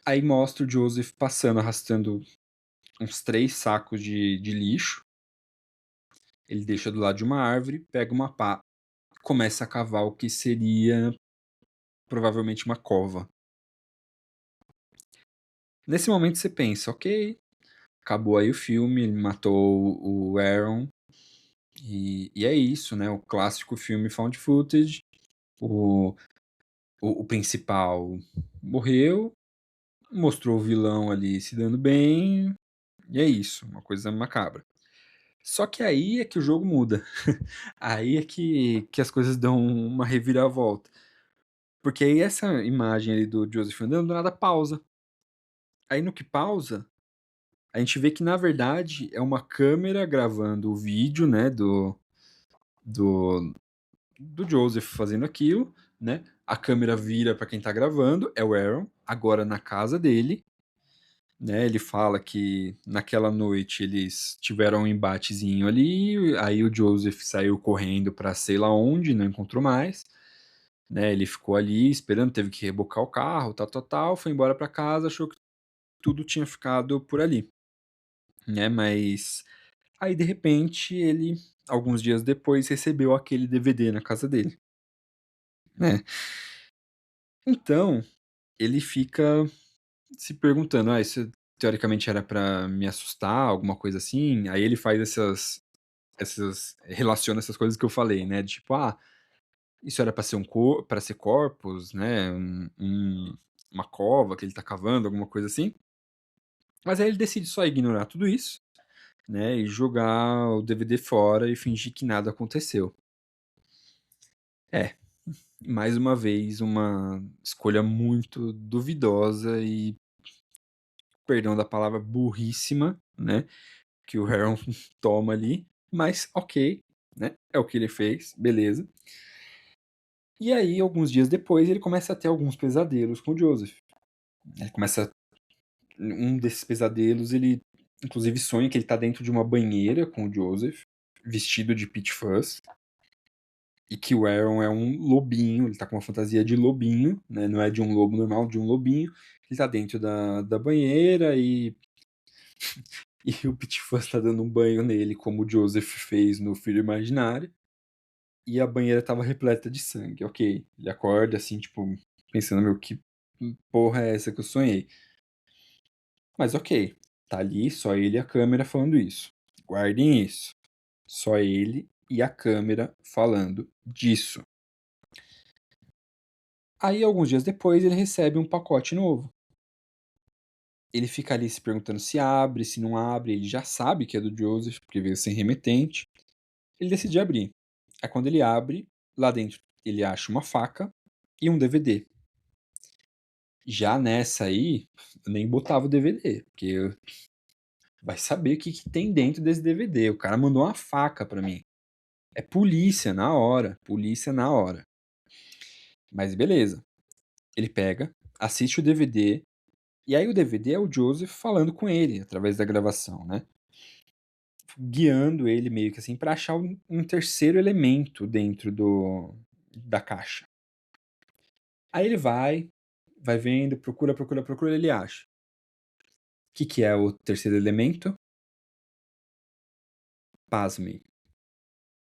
Aí mostra o Joseph passando, arrastando uns 3 sacos de lixo. Ele deixa do lado de uma árvore, pega uma pá, começa a cavar o que seria provavelmente uma cova. Nesse momento você pensa, ok, acabou aí o filme, ele matou o Aaron, e é isso, né? O clássico filme found footage. O, o principal morreu, mostrou o vilão ali se dando bem, e é isso, uma coisa macabra. Só que aí é que o jogo muda. Aí é que as coisas dão uma reviravolta. Porque aí essa imagem ali do Joseph andando, do nada pausa. Aí no que pausa, a gente vê que na verdade é uma câmera gravando o vídeo, né, do, do Joseph fazendo aquilo, né? A câmera vira para quem tá gravando, é o Aaron, agora na casa dele, né? Ele fala que naquela noite eles tiveram um embatezinho ali, aí o Joseph saiu correndo para sei lá onde, não encontrou mais, né? Ele ficou ali esperando, teve que rebocar o carro, tal, tal, tal, foi embora para casa, achou que tudo tinha ficado por ali, né? Mas aí de repente ele, alguns dias depois, recebeu aquele DVD na casa dele, né? Então, ele fica se perguntando: "Ah, isso teoricamente era pra me assustar, alguma coisa assim?". Aí ele faz essas relaciona essas coisas que eu falei, né, de tipo: "Ah, isso era pra ser pra ser corpos, né, uma cova que ele tá cavando", alguma coisa assim. Mas aí ele decide só ignorar tudo isso, né, e jogar o DVD fora e fingir que nada aconteceu. É, mais uma vez uma escolha muito duvidosa e, perdão da palavra, burríssima, né, que o Heron toma ali, mas ok, né? É o que ele fez, beleza. E aí, alguns dias depois, ele começa a ter alguns pesadelos com o Joseph. Ele começa. Um desses pesadelos, ele inclusive sonha que ele tá dentro de uma banheira com o Joseph, vestido de Pete Fuzz, e que o Aaron é um lobinho, ele tá com uma fantasia de lobinho, né? Não é de um lobo normal, de um lobinho. Ele tá dentro da banheira e o Pete Fuzz tá dando um banho nele, como o Joseph fez no Filho Imaginário. E a banheira estava repleta de sangue. Ok, ele acorda assim, tipo, pensando, meu, que porra é essa que eu sonhei? Mas ok, tá ali só ele e a câmera falando isso. Guardem isso. Só ele e a câmera falando disso. Aí, alguns dias depois, ele recebe um pacote novo. Ele fica ali se perguntando se abre, se não abre. Ele já sabe que é do Joseph, porque veio sem remetente. Ele decide abrir. É quando ele abre, lá dentro ele acha uma faca e um DVD. Já nessa aí, eu nem botava o DVD, porque vai saber o que que tem dentro desse DVD. O cara mandou uma faca pra mim. É polícia na hora, polícia na hora. Mas beleza. Ele pega, assiste o DVD, e aí o DVD é o Joseph falando com ele através da gravação, né? Guiando ele meio que assim pra achar um terceiro elemento dentro da caixa. Aí ele vai vendo, procura, procura, procura, ele acha. O que que é o terceiro elemento? Pasmem.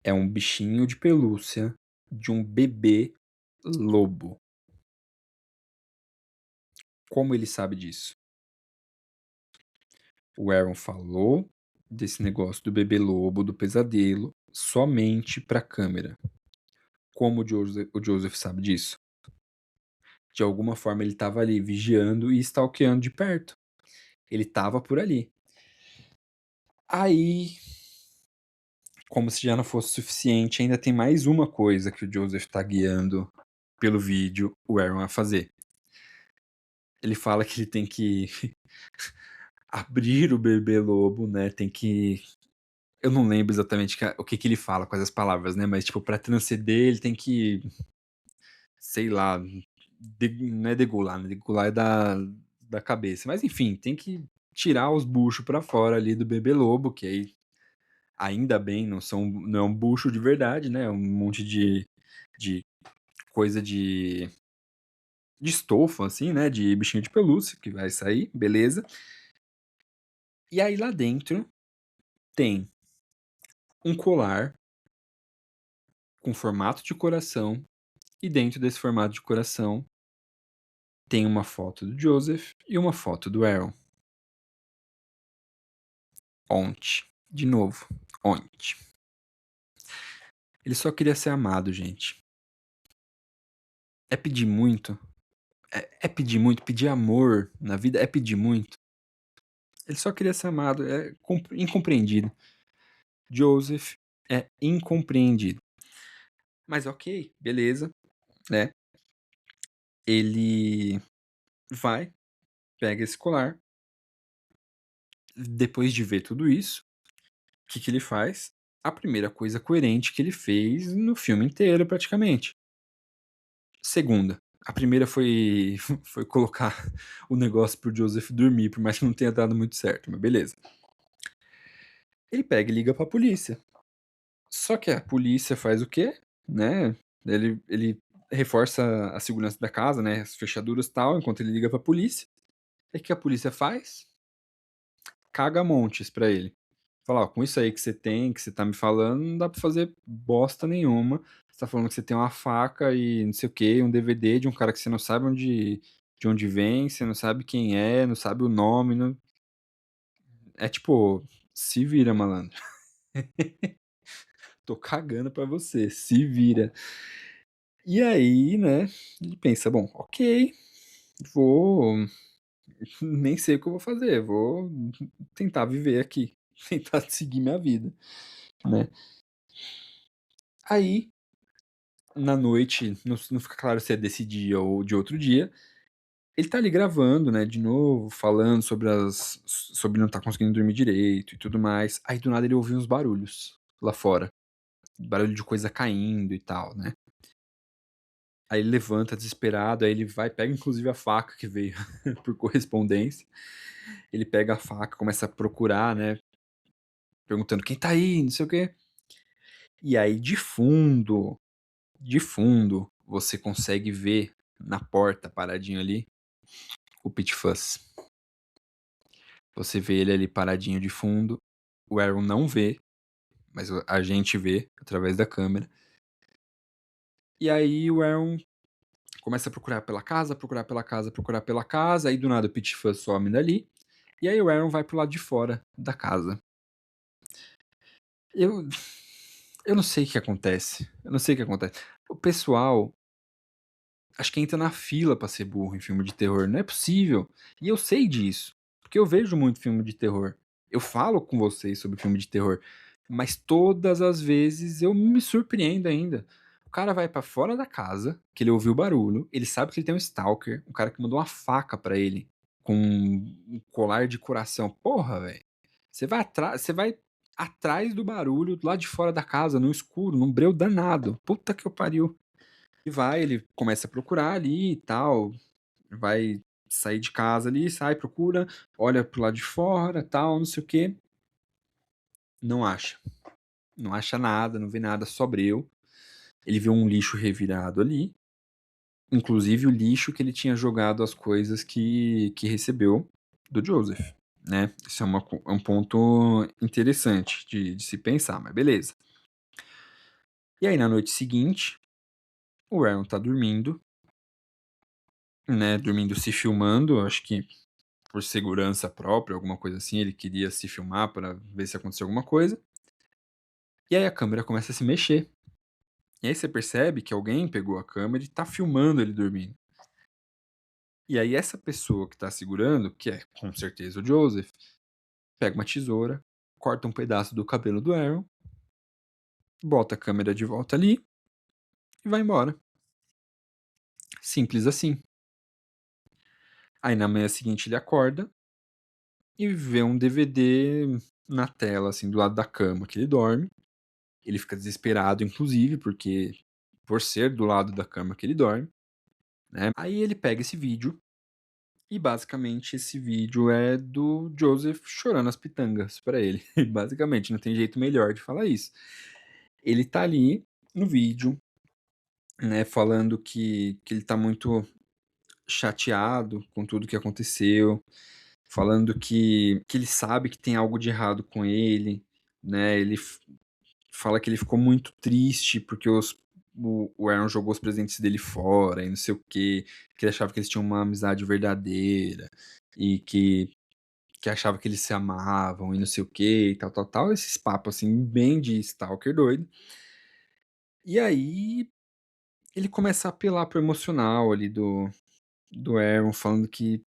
É um bichinho de pelúcia de um bebê lobo. Como ele sabe disso? O Aaron falou desse negócio do bebê lobo, do pesadelo, somente pra câmera. Como o Joseph sabe disso? De alguma forma ele estava ali vigiando e stalkeando de perto. Ele estava por ali. Aí, como se já não fosse suficiente, ainda tem mais uma coisa que o Joseph tá guiando pelo vídeo o Aaron a fazer. Ele fala que ele tem que abrir o bebê lobo, né? Tem que. Eu não lembro exatamente o que que ele fala com essas palavras, né? Mas, tipo, pra transcender, ele tem que. Sei lá. Não é degolar, né? Degolar é da cabeça. Mas, enfim, tem que tirar os buchos pra fora ali do bebê lobo, que aí. Ainda bem, não é um bucho de verdade, né? É um monte de coisa de estofa, assim, né? De bichinho de pelúcia que vai sair, beleza. E aí lá dentro tem um colar com formato de coração, e dentro desse formato de coração tem uma foto do Joseph e uma foto do Aaron. Onde? De novo, onde? Ele só queria ser amado, gente. É pedir muito? É pedir muito? Pedir amor na vida é pedir muito? Ele só queria ser amado, é incompreendido. Joseph é incompreendido. Mas ok, beleza, né, ele vai, pega esse colar, depois de ver tudo isso, o que que ele faz? A primeira coisa coerente que ele fez no filme inteiro praticamente. Segunda, a primeira foi foi colocar o negócio para o Joseph dormir, por mais que não tenha dado muito certo, mas beleza. Ele pega e liga pra polícia. Só que a polícia faz o quê? Né, ele reforça a segurança da casa, né, as fechaduras e tal, enquanto ele liga pra polícia. Aí o que a polícia faz? Caga montes pra ele. Fala: "Ó, com isso aí que você tem, que você tá me falando, não dá pra fazer bosta nenhuma. Você tá falando que você tem uma faca e não sei o quê, um DVD de um cara que você não sabe de onde vem, você não sabe quem é, não sabe o nome, não". É tipo: "Se vira, malandro. Tô cagando pra você, se vira". E aí, né, ele pensa: "Bom, ok, vou nem sei o que eu vou fazer, vou tentar viver aqui, tentar seguir minha vida", né. Aí, na noite, não fica claro se é desse dia ou de outro dia, ele tá ali gravando, né, de novo, falando sobre não estar conseguindo dormir direito e tudo mais. Aí do nada ele ouve uns barulhos lá fora, barulho de coisa caindo e tal, né. Aí ele levanta desesperado, aí ele vai, pega inclusive a faca que veio por correspondência, ele pega a faca, começa a procurar, né, perguntando: "Quem tá aí?", não sei o quê. E aí de fundo, você consegue ver na porta, paradinho ali, o Pit Fuzz. Você vê ele ali paradinho de fundo, o Aaron não vê, mas a gente vê através da câmera. E aí o Aaron começa a procurar pela casa, procurar pela casa, procurar pela casa, aí do nada o Pit Fuzz some dali, e aí o Aaron vai pro lado de fora da casa. Eu eu não sei o que acontece, eu não sei o que acontece. O pessoal acho que entra na fila pra ser burro em filme de terror, não é possível. E eu sei disso, porque eu vejo muito filme de terror. Eu falo com vocês sobre filme de terror, mas todas as vezes eu me surpreendo ainda. O cara vai pra fora da casa, que ele ouviu o barulho, ele sabe que ele tem um stalker, um cara que mandou uma faca pra ele, com um colar de coração. Porra, velho, você vai atrás do barulho, lá de fora da casa, no escuro, num breu danado. Puta que eu pariu. E vai, ele começa a procurar ali e tal, vai sair de casa ali, sai, procura, olha pro lado de fora, tal, não sei o quê, não acha. Não acha nada, não vê nada, só breu. Ele vê um lixo revirado ali, inclusive o lixo que ele tinha jogado as coisas que recebeu do Joseph, né. Isso é é um ponto interessante de se pensar, mas beleza. E aí na noite seguinte, o Aaron tá dormindo, né, dormindo se filmando, acho que por segurança própria, alguma coisa assim, ele queria se filmar para ver se aconteceu alguma coisa. E aí a câmera começa a se mexer. E aí você percebe que alguém pegou a câmera e tá filmando ele dormindo. E aí essa pessoa que tá segurando, que é com certeza o Joseph, pega uma tesoura, corta um pedaço do cabelo do Aaron, bota a câmera de volta ali e vai embora. Simples assim. Aí na manhã seguinte ele acorda e vê um DVD na tela, assim, do lado da cama que ele dorme. Ele fica desesperado, inclusive, porque por ser do lado da cama que ele dorme, né. Aí ele pega esse vídeo e basicamente esse vídeo é do Joseph chorando as pitangas pra ele. Basicamente, não tem jeito melhor de falar isso. Ele tá ali no vídeo, né, falando que ele tá muito chateado com tudo que aconteceu, falando que ele sabe que tem algo de errado com ele, né. Ele fala que ele ficou muito triste porque o Aaron jogou os presentes dele fora e não sei o quê, que ele achava que eles tinham uma amizade verdadeira e que achava que eles se amavam e não sei o quê e tal, tal, tal, esses papos, assim, bem de stalker doido. E aí ele começa a apelar pro emocional ali do Aaron, falando que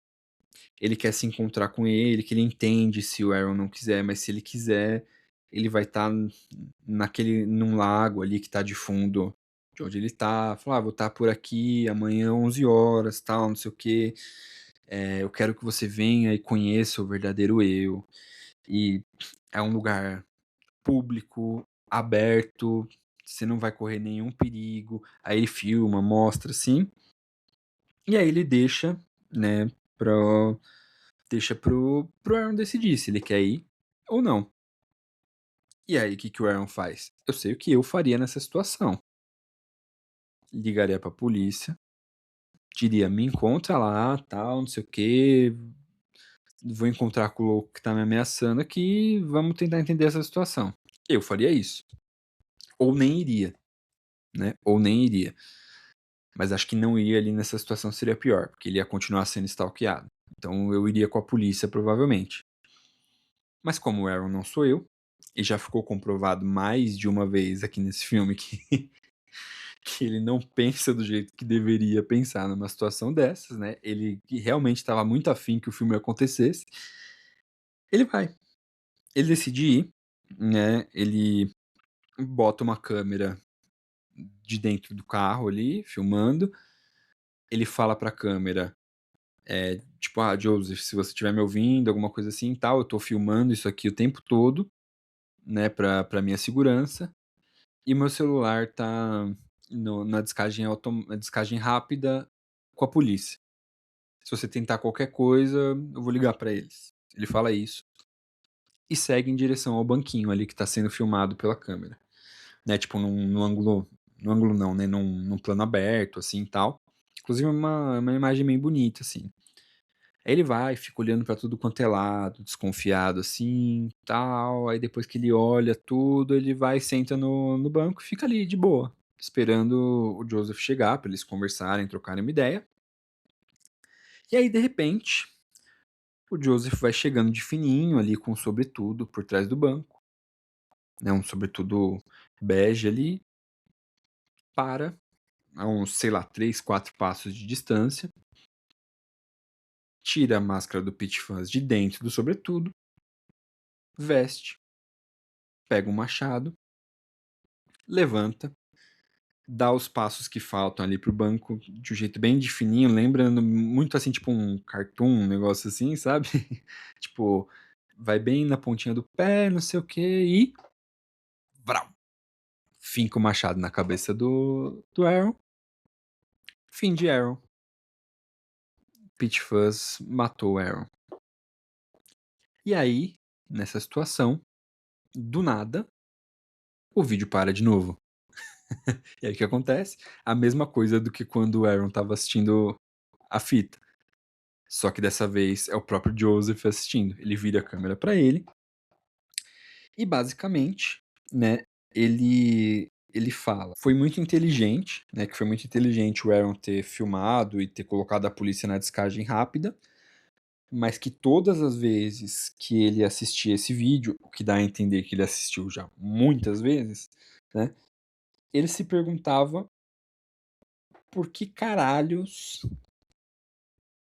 ele quer se encontrar com ele, que ele entende se o Aaron não quiser, mas se ele quiser, ele vai estar num lago ali que tá de fundo de onde ele tá. Fala, vou estar por aqui amanhã 11 horas, tal, não sei o quê. Eu quero que você venha e conheça o verdadeiro eu. E é um lugar público, aberto, você não vai correr nenhum perigo. Aí ele filma, mostra assim, e aí ele deixa, né, pra, deixa pro Aaron decidir se ele quer ir ou não. E aí, o que, que o Aaron faz? Eu sei o que eu faria nessa situação. Ligaria pra polícia, diria, me encontra lá, tal, não sei o que, vou encontrar com o louco que tá me ameaçando aqui, vamos tentar entender essa situação. Eu faria isso. Ou nem iria, né? Ou nem iria. Mas acho que não ir ali nessa situação seria pior, porque ele ia continuar sendo stalkeado. Então eu iria com a polícia, provavelmente. Mas como o Aaron não sou eu, e já ficou comprovado mais de uma vez aqui nesse filme que, que ele não pensa do jeito que deveria pensar numa situação dessas, né? Ele realmente estava muito afim que o filme acontecesse. Ele vai. Ele decide ir, né? Ele bota uma câmera de dentro do carro ali, filmando. Ele fala pra câmera, tipo, Joseph, se você estiver me ouvindo, alguma coisa assim e tal, eu tô filmando isso aqui o tempo todo, né, pra minha segurança. E meu celular tá na na descagem rápida com a polícia. Se você tentar qualquer coisa, eu vou ligar pra eles. Ele fala isso e segue em direção ao banquinho ali que tá sendo filmado pela câmera, né? Tipo num ângulo, no ângulo não, né? Num plano aberto assim, e tal. Inclusive é uma imagem bem bonita assim. Aí ele vai, fica olhando pra tudo quanto é lado, desconfiado assim, tal. Aí depois que ele olha tudo, ele vai, senta no banco e fica ali de boa, esperando o Joseph chegar pra eles conversarem, trocarem uma ideia. E aí, de repente, o Joseph vai chegando de fininho ali com um sobretudo por trás do banco, né? Um sobretudo bege ali, para a uns, sei lá, 3, 4 passos de distância, tira a máscara do Pit Fuzz de dentro do sobretudo, veste, pega um machado, levanta, dá os passos que faltam ali pro banco de um jeito bem de fininho, lembrando muito assim, tipo um cartoon, um negócio assim, sabe? Tipo, vai bem na pontinha do pé, não sei o que, e vrau, finca o machado na cabeça do Aaron. Fim de Aaron. Pit Fuzz matou o Aaron. E aí, nessa situação, do nada, o vídeo para de novo. E aí o que acontece? A mesma coisa do que quando o Aaron tava assistindo a fita. Só que dessa vez é o próprio Joseph assistindo. Ele vira a câmera pra ele e basicamente, né, ele fala. Foi muito inteligente, né, que foi muito inteligente o Aaron ter filmado e ter colocado a polícia na descagem rápida, mas que todas as vezes que ele assistia esse vídeo, o que dá a entender que ele assistiu já muitas vezes, né, ele se perguntava por que caralhos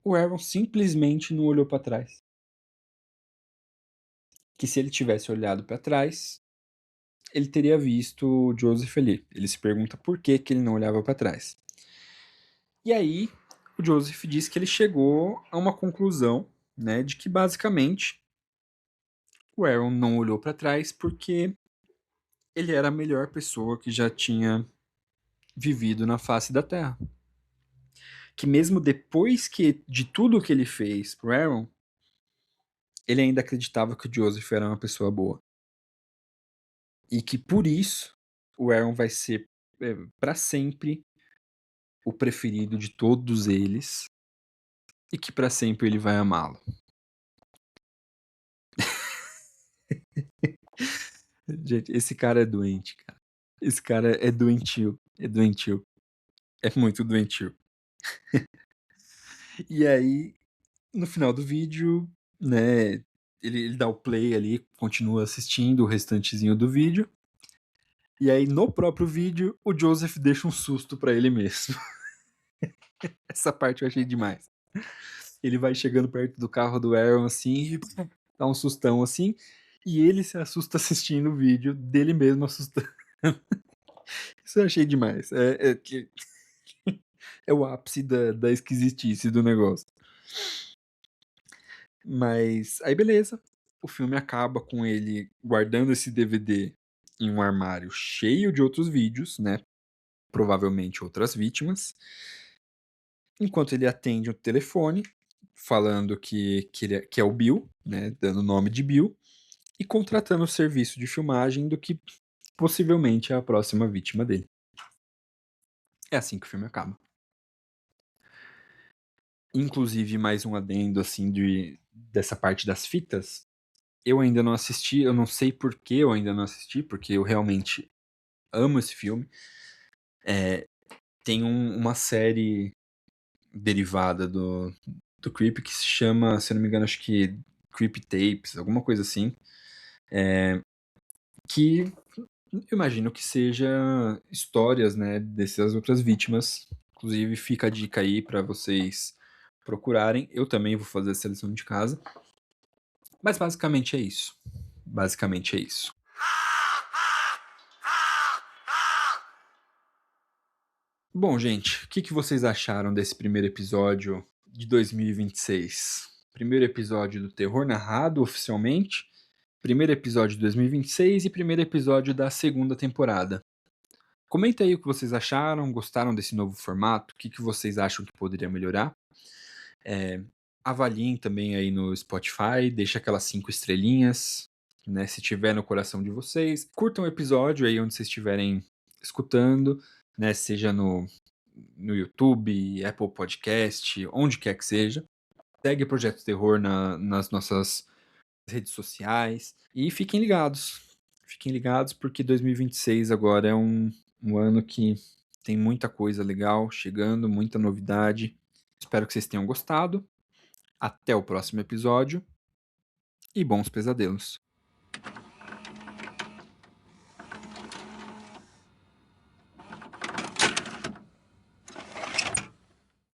o Aaron simplesmente não olhou pra trás. Que se ele tivesse olhado pra trás, ele teria visto o Joseph ali. Ele se pergunta por que, que ele não olhava pra trás. E aí, o Joseph diz que ele chegou a uma conclusão, né, de que basicamente o Aaron não olhou pra trás porque ele era a melhor pessoa que já tinha vivido na face da Terra. Que mesmo depois de tudo que ele fez pro Aaron, ele ainda acreditava que o Joseph era uma pessoa boa. E que por isso o Aaron vai ser para sempre o preferido de todos eles e que para sempre ele vai amá-lo. Gente, esse cara é doente, cara. Esse cara é doentio. É doentio. É muito doentio. E aí, no final do vídeo, né, ele dá o play ali, continua assistindo o restantezinho do vídeo. E aí, no próprio vídeo, o Joseph deixa um susto pra ele mesmo. Essa parte eu achei demais. Ele vai chegando perto do carro do Aaron, assim, e dá um sustão, assim, e ele se assusta assistindo o vídeo dele mesmo assustando. Isso eu achei demais. É o ápice da esquisitice do negócio. Mas aí beleza, o filme acaba com ele guardando esse DVD em um armário cheio de outros vídeos, né, provavelmente outras vítimas, enquanto ele atende o telefone, falando que é o Bill, né, dando o nome de Bill, e contratando o serviço de filmagem do que possivelmente é a próxima vítima dele. É assim que o filme acaba. Inclusive, mais um adendo, assim, dessa parte das fitas, eu ainda não assisti, eu não sei por que eu ainda não assisti, porque eu realmente amo esse filme. Tem uma série derivada do Creep que se chama, se eu não me engano, acho que Creep Tapes, alguma coisa assim, que eu imagino que seja histórias, né, dessas outras vítimas. Inclusive, fica a dica aí pra vocês procurarem. Eu também vou fazer a seleção de casa. Mas basicamente é isso. Basicamente é isso. Bom, gente, o que vocês acharam desse primeiro episódio de 2026? Primeiro episódio do Terror Narrado oficialmente, primeiro episódio de 2026 e primeiro episódio da segunda temporada. Comenta aí o que vocês acharam, gostaram desse novo formato, o que vocês acham que poderia melhorar. Avaliem também aí no Spotify, deixa aquelas 5 estrelinhas, né, se tiver no coração de vocês. Curtam o episódio aí onde vocês estiverem escutando, né, seja no YouTube, Apple Podcast, onde quer que seja. Segue Projeto Terror nas nossas redes sociais e fiquem ligados. Fiquem ligados porque 2026 agora é um ano que tem muita coisa legal chegando, muita novidade. Espero que vocês tenham gostado. Até o próximo episódio e bons pesadelos.